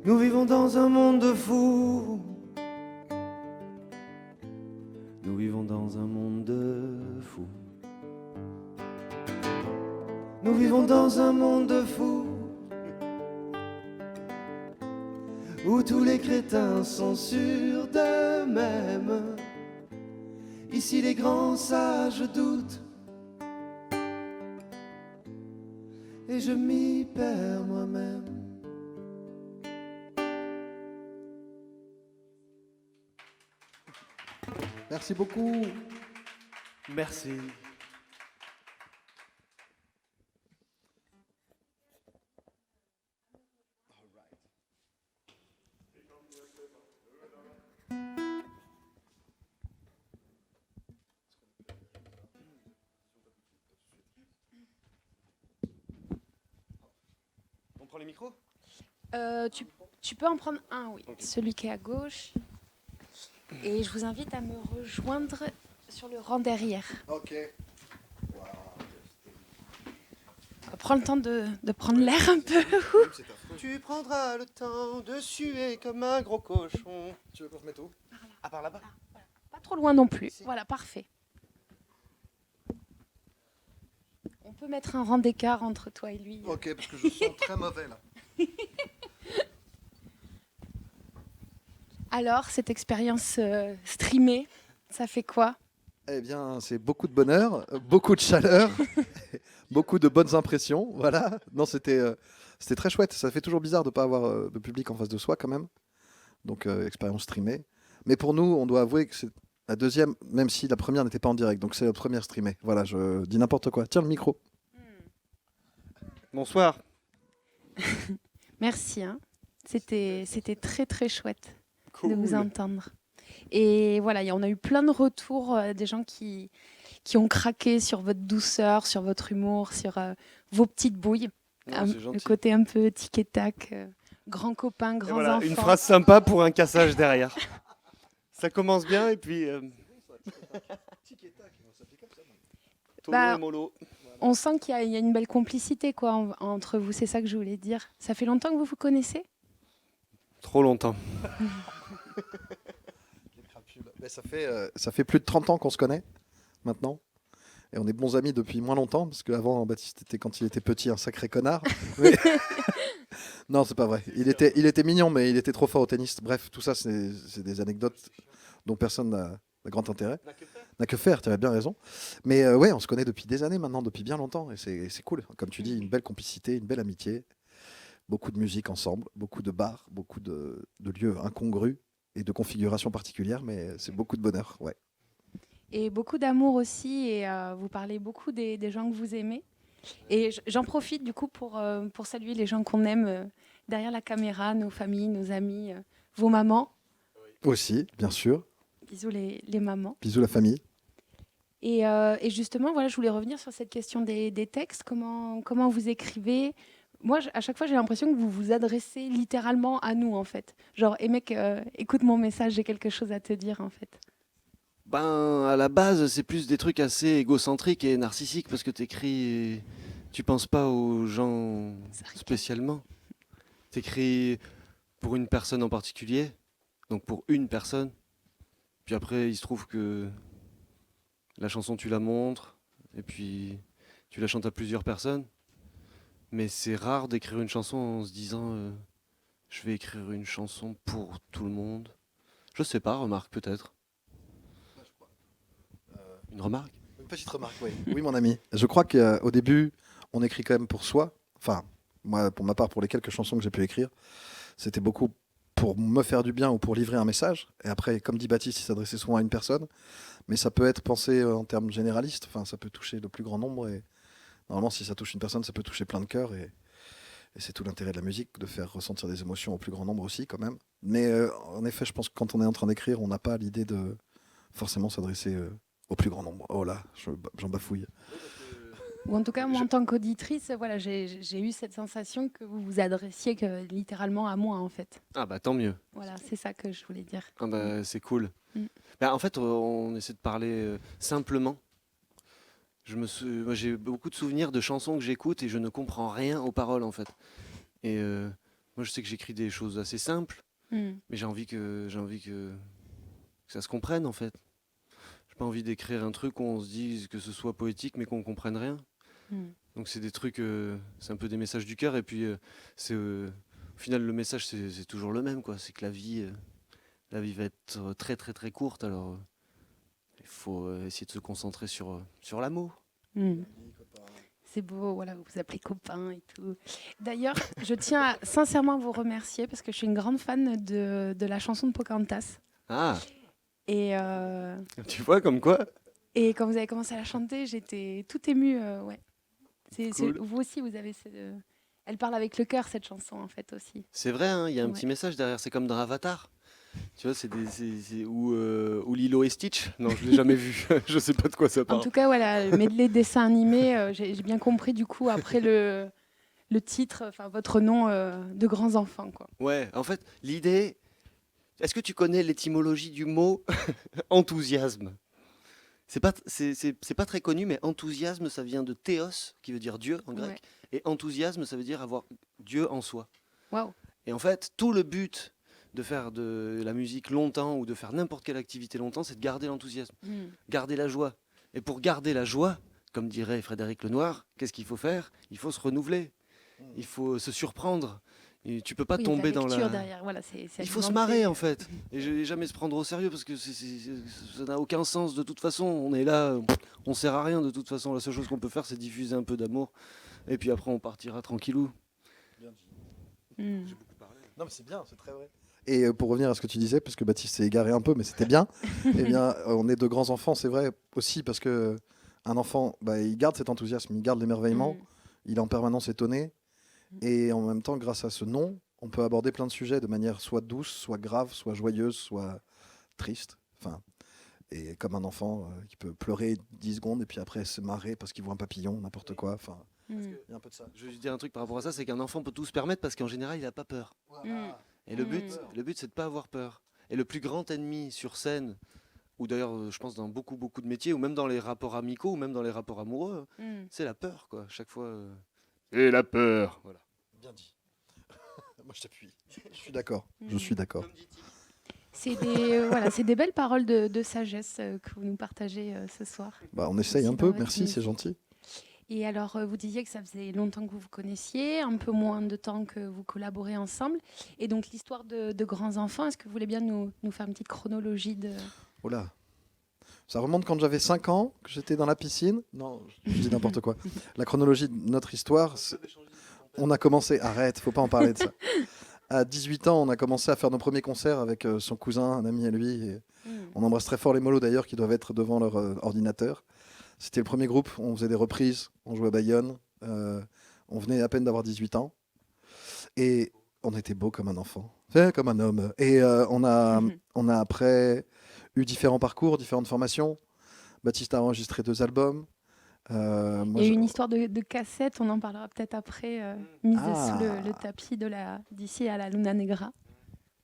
Nous vivons dans un monde de fous. Nous vivons dans un monde de fous. Nous vivons dans un monde de fous, où tous les crétins sont sûrs d'eux-mêmes. Ici les grands sages doutent, et je m'y perds moi-même. Merci beaucoup. Merci. On prend les micros? Tu peux en prendre un, oui. Ok. Celui qui est à gauche. Et je vous invite à me rejoindre sur le rang derrière. Ok. Prends le temps de prendre l'air un peu. Tu prendras le temps de suer comme un gros cochon. Tu veux qu'on se mette où? Ah, par là-bas? Pas trop loin non plus. Ici. Voilà, parfait. On peut mettre un rang d'écart entre toi et lui. Ok, parce que je sens très mauvais là. Alors, cette expérience streamée, ça fait quoi? Eh bien, c'est beaucoup de bonheur, beaucoup de chaleur, beaucoup de bonnes impressions. Voilà. Non, c'était très chouette. Ça fait toujours bizarre de ne pas avoir de public en face de soi quand même. Donc, expérience streamée. Mais pour nous, on doit avouer que c'est la deuxième, même si la première n'était pas en direct. Donc, c'est la première streamée. Voilà, je dis n'importe quoi. Tiens le micro. Bonsoir. Merci. Hein. C'était très très chouette de vous Cool. entendre. Et voilà, on a eu plein de retours des gens qui ont craqué sur votre douceur, sur votre humour, sur vos petites bouilles. Ouais, c'est Le gentil. côté un peu tic et tac, grands copains, Et grands voilà, enfants. une phrase sympa pour un cassage derrière. Ça commence bien et puis. Tolo Bah, et mollo. On sent qu'il y a une belle complicité quoi, entre vous, c'est ça que je voulais dire. Ça fait longtemps que vous vous connaissez? Trop longtemps. Mais ça fait plus de 30 ans qu'on se connaît maintenant. Et on est bons amis depuis moins longtemps, parce qu'avant, Baptiste était, quand il était petit, un sacré connard. Mais- non, c'est pas vrai. Il était mignon, mais il était trop fort au tennis. Bref, tout ça, c'est des anecdotes dont personne n'a grand intérêt. N'a que faire, tu as bien raison. Mais ouais, on se connaît depuis des années maintenant, depuis bien longtemps. Et c'est cool. Comme tu dis, une belle complicité, une belle amitié. Beaucoup de musique ensemble, beaucoup de bars, beaucoup de lieux incongrus et de configurations particulières, mais c'est beaucoup de bonheur. Ouais. Et beaucoup d'amour aussi, et vous parlez beaucoup des gens que vous aimez. Et j'en profite du coup pour saluer les gens qu'on aime derrière la caméra, nos familles, nos amis, vos mamans. Aussi, bien sûr. Bisous les mamans. Bisous la famille. Et justement, voilà, je voulais revenir sur cette question des textes. Comment vous écrivez? Moi, à chaque fois, j'ai l'impression que vous vous adressez littéralement à nous, en fait. Genre, mec, écoute mon message, j'ai quelque chose à te dire, en fait. Ben, à la base, c'est plus des trucs assez égocentriques et narcissiques parce que t'écris et tu penses pas aux gens spécialement. T'écris pour une personne en particulier, donc pour une personne. Puis après, il se trouve que la chanson, tu la montres et puis tu la chantes à plusieurs personnes. Mais c'est rare d'écrire une chanson en se disant je vais écrire une chanson pour tout le monde. Je sais pas, remarque peut-être. Une remarque? Une petite remarque, oui. Oui, mon ami. Je crois qu'au début, on écrit quand même pour soi. Enfin, moi, pour ma part, pour les quelques chansons que j'ai pu écrire, c'était beaucoup pour me faire du bien ou pour livrer un message. Et après, comme dit Baptiste, il s'adressait souvent à une personne. Mais ça peut être pensé en termes généralistes. Enfin, ça peut toucher le plus grand nombre. Et normalement, si ça touche une personne, ça peut toucher plein de cœurs. Et c'est tout l'intérêt de la musique, de faire ressentir des émotions au plus grand nombre aussi, quand même. Mais en effet, je pense que quand on est en train d'écrire, on n'a pas l'idée de forcément s'adresser au plus grand nombre. Oh là, j'en bafouille. Ou en tout cas, moi, en tant qu'auditrice, voilà, j'ai eu cette sensation que vous vous adressiez littéralement à moi, en fait. Ah bah tant mieux. Voilà, c'est ça que je voulais dire. Ah bah, c'est cool. Mm. Bah, en fait, on essaie de parler simplement. Moi, j'ai beaucoup de souvenirs de chansons que j'écoute et je ne comprends rien aux paroles en fait. Et moi, je sais que j'écris des choses assez simples, Mm. mais j'ai envie que ça se comprenne en fait. J'ai pas envie d'écrire un truc où on se dise que ce soit poétique mais qu'on comprenne rien. Mm. Donc c'est des trucs, c'est un peu des messages du cœur et puis c'est au final le message c'est toujours le même quoi. C'est que la vie va être très très très courte alors il faut essayer de se concentrer sur l'amour. Mm. C'est beau, voilà, vous vous appelez copain et tout. D'ailleurs, je tiens à sincèrement vous remercier parce que je suis une grande fan de la chanson de Pocahontas. Ah, Et, Tu vois, comme quoi. et quand vous avez commencé à la chanter, j'étais tout émue. Ouais. Cool. Vous aussi, vous avez. Elle parle avec le cœur, cette chanson, en fait, aussi. C'est vrai, hein, il y a un Ouais. petit message derrière. C'est comme dans Avatar. Tu vois, ou Lilo et Stitch. Non, je l'ai jamais vu. Je sais pas de quoi ça En parle. tout cas, voilà, le medley dessin animé, j'ai bien compris, du coup, après le titre, enfin, votre nom de grands enfants, quoi. Ouais, en fait, l'idée. Est-ce que tu connais l'étymologie du mot enthousiasme? C'est pas très connu, mais enthousiasme, ça vient de théos, qui veut dire Dieu en grec. Ouais. Et enthousiasme, ça veut dire avoir Dieu en soi. Waouh. Et en fait, tout le but de faire de la musique longtemps ou de faire n'importe quelle activité longtemps, c'est de garder l'enthousiasme, garder la joie. Et pour garder la joie, comme dirait Frédéric Lenoir, qu'est-ce qu'il faut faire? Il faut se renouveler, il faut se surprendre. Et tu peux pas Oui, tomber la dans lecture la... derrière, voilà, c'est Il faut se alimenté. marrer en fait, et jamais se prendre au sérieux parce que ça n'a aucun sens de toute façon. On est là, on sert à rien de toute façon. La seule chose qu'on peut faire, c'est diffuser un peu d'amour, et puis après on partira tranquillou. Mm. Non, mais c'est bien, c'est très vrai. Et pour revenir à ce que tu disais, parce que Baptiste s'est égaré un peu, mais c'était bien. Eh bien, on est de grands enfants, c'est vrai aussi, parce que un enfant, il garde cet enthousiasme, il garde l'émerveillement, il est en permanence étonné, et en même temps, grâce à ce nom, on peut aborder plein de sujets de manière soit douce, soit grave, soit joyeuse, soit triste. Enfin, et comme un enfant qui peut pleurer 10 secondes et puis après se marrer parce qu'il voit un papillon, n'importe quoi. Enfin, il y a un peu de ça. Je vais juste dire un truc par rapport à ça, c'est qu'un enfant peut tout se permettre parce qu'en général, il n'a pas peur. Et le but, c'est de pas avoir peur. Et le plus grand ennemi sur scène, ou d'ailleurs, je pense dans beaucoup de métiers, ou même dans les rapports amicaux, ou même dans les rapports amoureux, c'est la peur, quoi. Chaque fois. Et la peur. Voilà. Bien dit. Moi, je t'appuie. Je suis d'accord. Je suis d'accord. C'est des, voilà, c'est des belles paroles de sagesse que vous nous partagez ce soir. On essaye Aussi un dans peu, votre merci, musique. c'est gentil. Et alors, vous disiez que ça faisait longtemps que vous vous connaissiez, un peu moins de temps que vous collaborez ensemble. Et donc, l'histoire de grands enfants, est-ce que vous voulez bien nous faire une petite chronologie de... Oh là. Ça remonte quand j'avais 5 ans, que j'étais dans la piscine. Non, je dis n'importe quoi. La chronologie de notre histoire, on a commencé... Arrête, faut pas en parler de ça. À 18 ans, on a commencé à faire nos premiers concerts avec son cousin, un ami à lui. Et on embrasse très fort les molos d'ailleurs, qui doivent être devant leur ordinateur. C'était le premier groupe, on faisait des reprises, on jouait à Bayonne. On venait à peine d'avoir 18 ans. Et on était beau comme un enfant, comme un homme. Et on a après eu différents parcours, différentes formations. Baptiste a enregistré 2 albums. Il y a eu une histoire de cassette, on en parlera peut-être après, mise sous le tapis d'ici à la Luna Negra.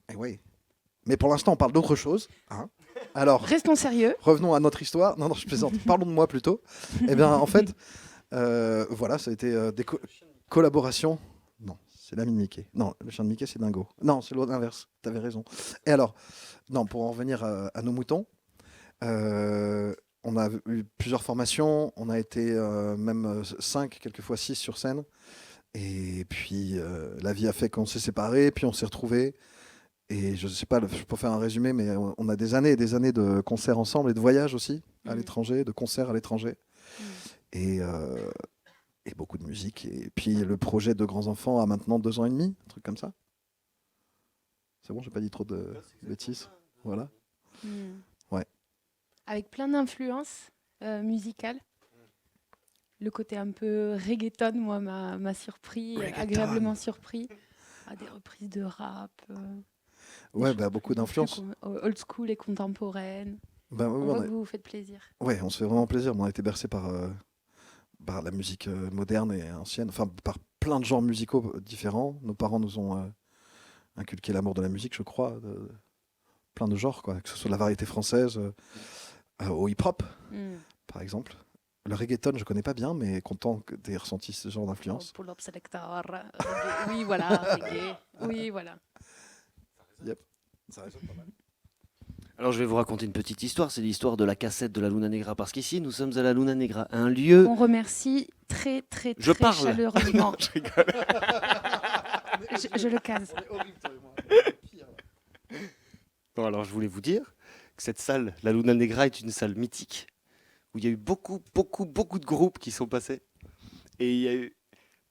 Eh oui. Mais pour l'instant, on parle d'autre chose. Hein. Alors, restons sérieux. Revenons à notre histoire. Non, je plaisante. Parlons de moi plutôt. Eh bien, en fait, voilà, ça a été des collaborations. Non, c'est l'ami de Mickey. Non, le chien de Mickey, c'est Dingo. Non, c'est l'autre inverse. Tu avais raison. Et alors, non, pour en revenir à nos moutons, on a eu plusieurs formations. On a été même 5, quelquefois 6 sur scène. Et puis, la vie a fait qu'on s'est séparés, puis on s'est retrouvés. Et je ne sais pas, je peux faire un résumé, mais on a des années et des années de concerts ensemble et de voyages aussi à l'étranger, de concerts à l'étranger. Et beaucoup de musique. Et puis le projet de Grands Enfants a maintenant 2 ans et demi, un truc comme ça. C'est bon, j'ai pas dit trop de bêtises. Voilà. Ouais. Avec plein d'influences musicales. Le côté un peu reggaeton, moi, m'a surpris, agréablement surpris. Des reprises de rap. Ouais, beaucoup d'influences. Old school et contemporaine. On voit que vous vous faites plaisir. Ouais, on se fait vraiment plaisir. On a été bercé par la musique moderne et ancienne, enfin par plein de genres musicaux différents. Nos parents nous ont inculqué l'amour de la musique, je crois, plein de genres, quoi, que ce soit de la variété française au hip-hop, par exemple. Le reggaeton, je connais pas bien, mais content que tu aies ressenti ce genre d'influence. Pull-up selector, oui, voilà, reggae, oui, voilà. Yep, ça résonne pas mal. Alors je vais vous raconter une petite histoire, c'est l'histoire de la cassette de la Luna Negra, parce qu'ici nous sommes à la Luna Negra, un lieu... On remercie très chaleureusement. Je rigole. je le case. Bon, alors je voulais vous dire que cette salle, la Luna Negra, est une salle mythique, où il y a eu beaucoup de groupes qui sont passés. Et il y a eu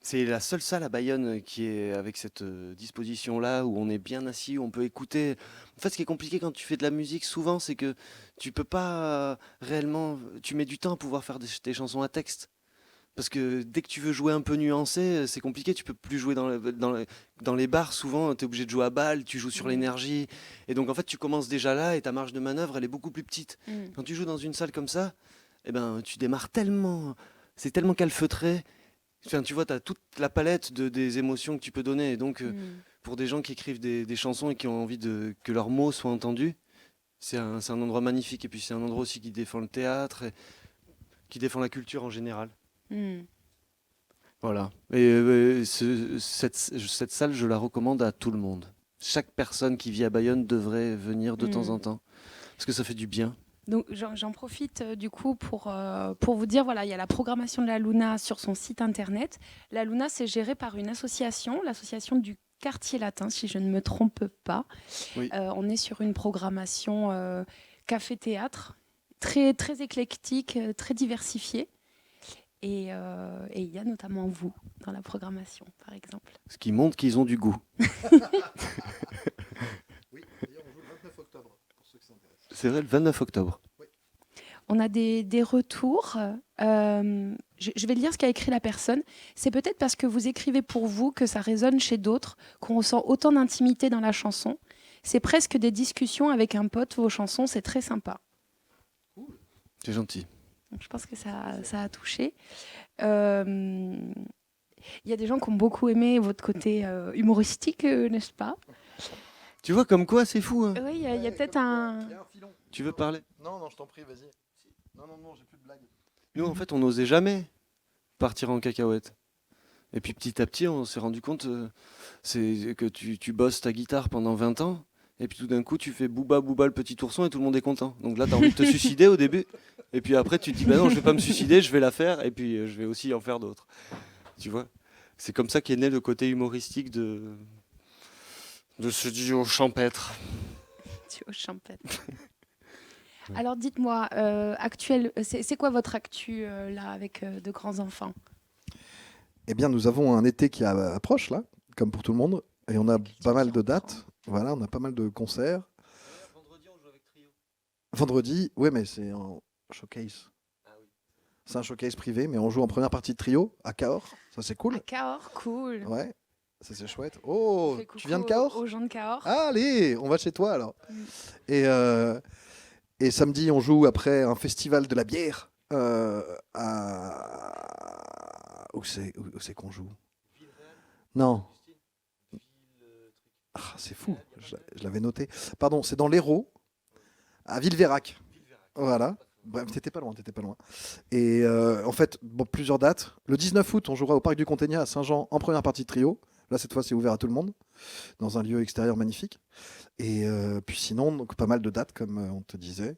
C'est la seule salle à Bayonne qui est avec cette disposition-là, où on est bien assis, où on peut écouter. En fait, ce qui est compliqué quand tu fais de la musique, souvent, c'est que tu peux pas réellement. Tu mets du temps à pouvoir faire tes chansons à texte. Parce que dès que tu veux jouer un peu nuancé, c'est compliqué. Tu peux plus jouer dans les bars. Souvent, tu es obligé de jouer à balle, tu joues sur l'énergie. Et donc, en fait, tu commences déjà là et ta marge de manœuvre, elle est beaucoup plus petite. Quand tu joues dans une salle comme ça, eh ben, tu démarres tellement. C'est tellement calfeutré. Enfin, tu vois, tu as toute la palette des émotions que tu peux donner. Et donc, pour des gens qui écrivent des chansons et qui ont envie que leurs mots soient entendus, c'est un endroit magnifique. Et puis, c'est un endroit aussi qui défend le théâtre et qui défend la culture en général. Voilà. Et cette salle, je la recommande à tout le monde. Chaque personne qui vit à Bayonne devrait venir de temps en temps. Parce que ça fait du bien. Donc j'en profite du coup pour vous dire, voilà, il y a la programmation de la Luna sur son site internet. La Luna, c'est géré par une association, l'association du Quartier Latin, si je ne me trompe pas. Oui. On est sur une programmation café-théâtre, très, très éclectique, très diversifiée. Et il y a notamment vous dans la programmation, par exemple. Ce qui montre qu'ils ont du goût. Oui, d'ailleurs, on joue le 29 octobre, pour ceux qui s'intéressent. C'est vrai, le 29 octobre. Oui. On a des retours. Je vais lire ce qu'a écrit la personne. C'est peut-être parce que vous écrivez pour vous que ça résonne chez d'autres, qu'on ressent autant d'intimité dans la chanson. C'est presque des discussions avec un pote, vos chansons, c'est très sympa. C'est gentil. Donc, je pense que ça a touché. Il y a des gens qui ont beaucoup aimé votre côté humoristique, n'est-ce pas? Tu vois, comme quoi, c'est fou. Hein. Oui, il y a peut-être un... Il y a un filon. Tu veux parler? Non, je t'en prie, vas-y. Non, j'ai plus de blague. Nous, en fait, on n'osait jamais partir en cacahuète. Et puis, petit à petit, on s'est rendu compte c'est que tu bosses ta guitare pendant 20 ans, et puis tout d'un coup, tu fais bouba, bouba, le petit ourson, et tout le monde est content. Donc là, tu as envie de te suicider au début, et puis après, tu te dis, bah non, je vais pas me suicider, je vais la faire, et puis je vais aussi en faire d'autres. Tu vois? C'est comme ça qu'est né le côté humoristique de ce duo champêtre. Duo champêtre. Alors dites-moi, c'est quoi votre actu là avec de grands enfants? Eh bien, nous avons un été qui approche, là, comme pour tout le monde, et on a pas mal de dates. Voilà, on a pas mal de concerts. Vendredi, on joue avec Trio. Vendredi, oui, mais c'est en showcase. C'est un showcase privé, mais on joue en première partie de Trio, à Cahors. Ça, c'est cool. À Cahors, cool. Ouais, ça, c'est chouette. Oh, tu viens de Cahors? Aux gens de Cahors. Allez, on va chez toi, alors. Et samedi, on joue après un festival de la bière. Où c'est qu'on joue? Non. Ah, c'est fou, je l'avais noté. Pardon, c'est dans l'Hérault, à Villeveyrac. Voilà. Bref, t'étais pas loin. Et en fait, plusieurs dates. Le 19 août, on jouera au Parc du Contegna à Saint-Jean en première partie de Trio. Là, cette fois, c'est ouvert à tout le monde, dans un lieu extérieur magnifique. Et puis sinon, donc, pas mal de dates, comme on te disait.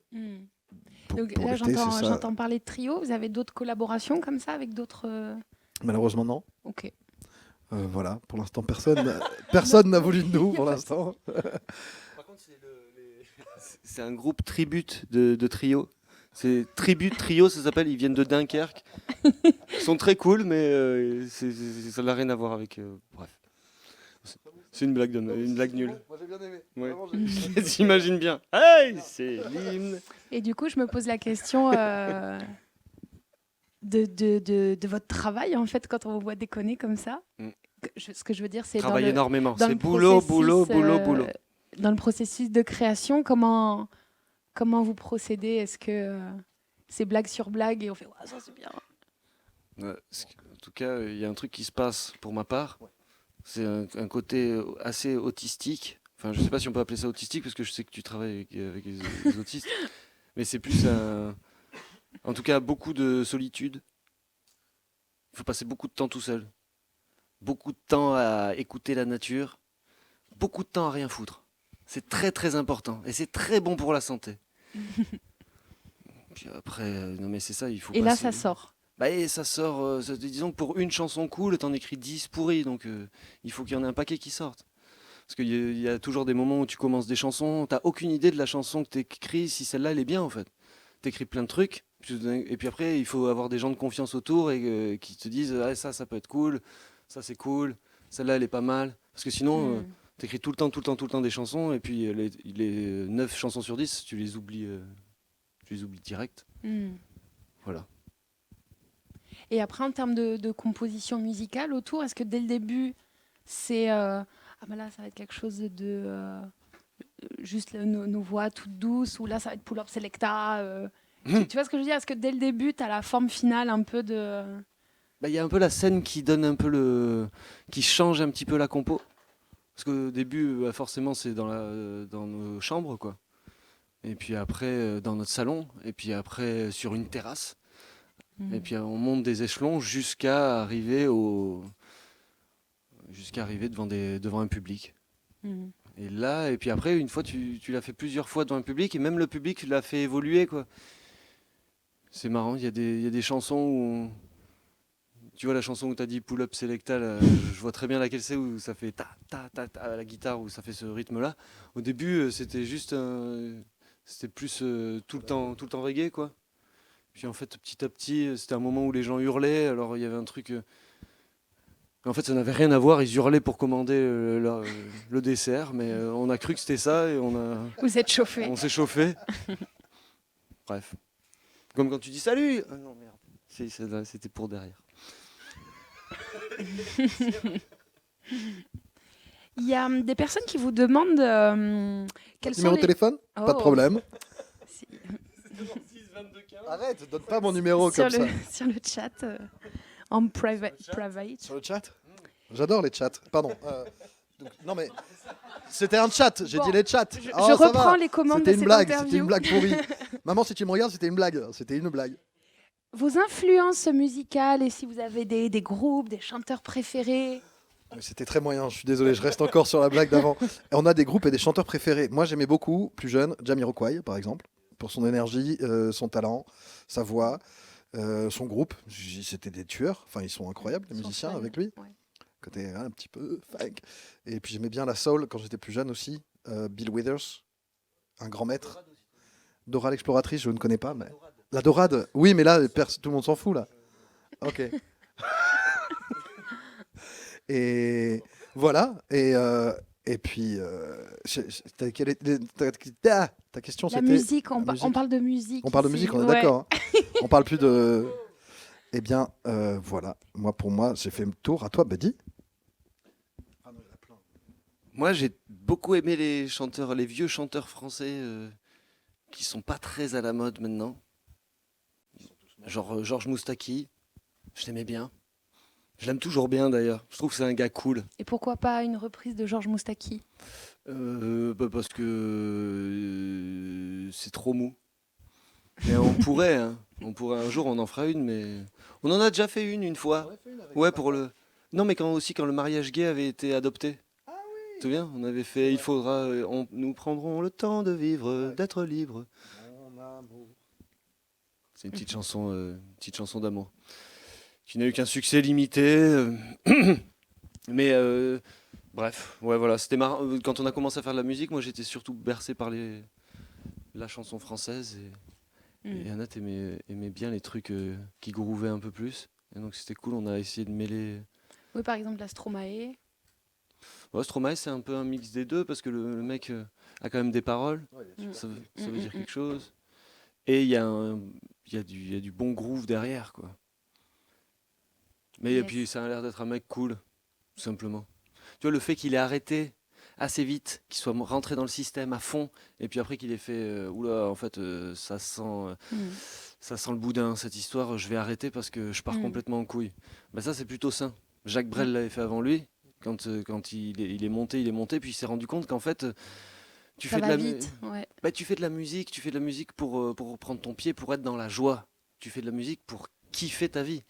Donc pour là, l'été, c'est ça. j'entends parler de Trio. Vous avez d'autres collaborations comme ça avec d'autres... Malheureusement, non. Ok. Voilà, pour l'instant, personne n'a voulu de nous, pour l'instant. Par contre, c'est un groupe tribute de Trio. C'est Tribute Trio, ça s'appelle. Ils viennent de Dunkerque. Ils sont très cool, mais ça n'a rien à voir avec... bref. C'est une blague nulle. Moi, j'ai bien aimé. Ouais. Vraiment, j'ai bien aimé. T'imagines bien. Hey, c'est l'hymne. Et du coup, je me pose la question de votre travail, en fait, quand on vous voit déconner comme ça. Ce que je veux dire, c'est Travaille énormément. dans C'est le boulot. Dans le processus de création, comment vous procédez? Est-ce que c'est blague sur blague et on fait ouais, ça c'est bien? En tout cas, il y a un truc qui se passe pour ma part. C'est un côté assez autistique. Enfin, je ne sais pas si on peut appeler ça autistique parce que je sais que tu travailles avec les autistes. Mais c'est plus en tout cas, beaucoup de solitude. Il faut passer beaucoup de temps tout seul. Beaucoup de temps à écouter la nature. Beaucoup de temps à rien foutre. C'est très très important. Et c'est très bon pour la santé. Puis après, non mais c'est ça, il faut Et là, ça sort. Bah, et ça sort, disons que pour une chanson cool, t'en écris 10 pourries, donc il faut qu'il y en ait un paquet qui sorte. Parce qu'il y a toujours des moments où tu commences des chansons, t'as aucune idée de la chanson que t'écris, si celle-là elle est bien en fait. T'écris plein de trucs, et puis après il faut avoir des gens de confiance autour et qui te disent ah, ça peut être cool, ça c'est cool, celle-là elle est pas mal. Parce que sinon, t'écris tout le temps des chansons, et puis les 9 chansons sur 10, tu les oublies direct. Voilà. Et après, en termes de composition musicale autour, est-ce que dès le début, c'est ah ben là, ça va être quelque chose de juste nos voix toutes douces, ou là, ça va être pull-up selecta tu vois ce que je veux dire? Est-ce que dès le début, tu as la forme finale un peu de... Il y a un peu la scène qui donne un peu qui change un petit peu la compo. Parce qu'au début, forcément, c'est dans nos chambres, quoi. Et puis après, dans notre salon. Et puis après, sur une terrasse. Et puis on monte des échelons jusqu'à arriver devant un public. Et là, et puis après, une fois, tu l'as fait plusieurs fois devant un public, et même le public l'a fait évoluer, quoi. C'est marrant, il y a des chansons où... Tu vois la chanson où tu as dit Pull Up Selecta, là, je vois très bien laquelle c'est, où ça fait ta ta ta ta à la guitare, où ça fait ce rythme-là. Au début, c'était juste c'était plus tout le temps reggae, quoi. Puis en fait, petit à petit, c'était un moment où les gens hurlaient, alors il y avait un truc... En fait, ça n'avait rien à voir, ils hurlaient pour commander le dessert, mais on a cru que c'était ça, et Vous êtes chauffé. on s'est chauffé. Bref. Comme quand tu dis salut. Ah non, merde. C'était pour derrière. Il y a des personnes qui vous demandent quels sont Numéro de les... téléphone? Pas de problème. Si- Arrête, donne pas mon numéro comme ça. Sur le chat, en private. Sur le chat? J'adore les chats. Pardon. Non mais c'était un chat. J'ai dit les chats. Je Oh, ça reprends va. les commandes C'était de une cette blague. interview. C'était une blague pourrie. Maman, si tu me regardes, c'était une blague. C'était une blague. Vos influences musicales, et si vous avez des groupes, des chanteurs préférés? C'était très moyen. Je suis désolé. Je reste encore sur la blague d'avant. On a des groupes et des chanteurs préférés. Moi, j'aimais beaucoup, plus jeune, Jamiroquai, par exemple, pour son énergie, son talent, sa voix, son groupe. C'était des tueurs. Enfin, ils sont incroyables, les musiciens, avec lui. Ouais. Côté un petit peu funk. Et puis j'aimais bien la soul quand j'étais plus jeune aussi. Bill Withers, un grand maître. Dora l'exploratrice, je ne connais pas. Mais... La Dorade, oui, mais là, tout le monde s'en fout, là. Ok. Et voilà. Et puis, ta question, La c'était... musique, on parle de musique. On parle de ici. musique, on est Ouais. d'accord. Hein. On parle plus de... Eh bien, voilà. Pour moi, j'ai fait le tour. À toi, Buddy. Moi, j'ai beaucoup aimé les vieux chanteurs français qui sont pas très à la mode maintenant. Genre Georges Moustaki, je l'aimais bien. Je l'aime toujours bien d'ailleurs. Je trouve que c'est un gars cool. Et pourquoi pas une reprise de Georges Moustaki? Parce que c'est trop mou. Mais on pourrait, hein. Un jour, on en fera une, mais on en a déjà fait une fois. Ouais, pour le. Non, mais quand le mariage gay avait été adopté. Ah oui. Tu te souviens? On avait fait. Il faudra. Nous prendrons le temps de vivre, d'être libre. C'est une petite chanson d'amour qui n'a eu qu'un succès limité. Mais bref, ouais, voilà, c'était marrant. Quand on a commencé à faire de la musique, moi j'étais surtout bercé par la chanson française, et Anat aimait bien les trucs qui groovaient un peu plus. Et donc c'était cool, on a essayé de mêler. Oui, par exemple, la Stromae. Ouais, Stromae, c'est un peu un mix des deux, parce que le mec a quand même des paroles, ça veut dire quelque chose. Et il y a du bon groove derrière, quoi. Mais et puis ça a l'air d'être un mec cool, tout simplement. Tu vois, le fait qu'il ait arrêté assez vite, qu'il soit rentré dans le système à fond, et puis après qu'il ait fait oula, en fait, ça sent le boudin, cette histoire, je vais arrêter parce que je pars complètement en couille. Bah, ça, c'est plutôt sain. Jacques Brel l'avait fait avant lui, quand il est monté, puis il s'est rendu compte qu'en fait, tu fais de la musique pour reprendre ton pied, pour être dans la joie. Tu fais de la musique pour kiffer ta vie.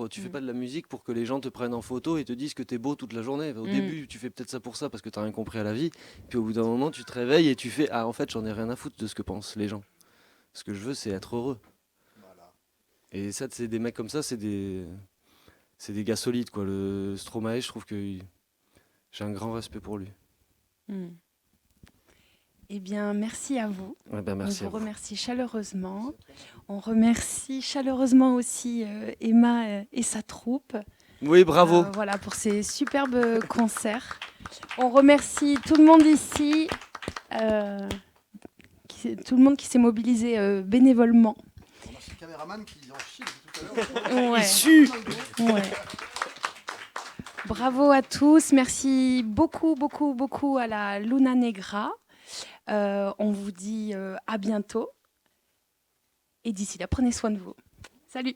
Tu fais pas de la musique pour que les gens te prennent en photo et te disent que t'es beau toute la journée. Au début, tu fais peut-être ça pour ça parce que t'as rien compris à la vie. Puis au bout d'un moment, tu te réveilles et tu fais en fait, j'en ai rien à foutre de ce que pensent les gens. Ce que je veux, c'est être heureux. Voilà. Et ça, c'est des mecs comme ça, c'est des gars solides, quoi. Le Stromae, je trouve que j'ai un grand respect pour lui. Eh bien, merci à vous. Ouais, ben, merci On à vous vous. remercie chaleureusement. On remercie chaleureusement aussi Emma et sa troupe. Oui, bravo. Voilà, pour ces superbes concerts. On remercie tout le monde ici, tout le monde qui s'est mobilisé bénévolement. On a ce caméraman qui en chie tout à l'heure. Ouais. Il sue. Ouais. Bravo à tous. Merci beaucoup, beaucoup, beaucoup à la Luna Negra. On vous dit à bientôt. Et d'ici là, prenez soin de vous. Salut!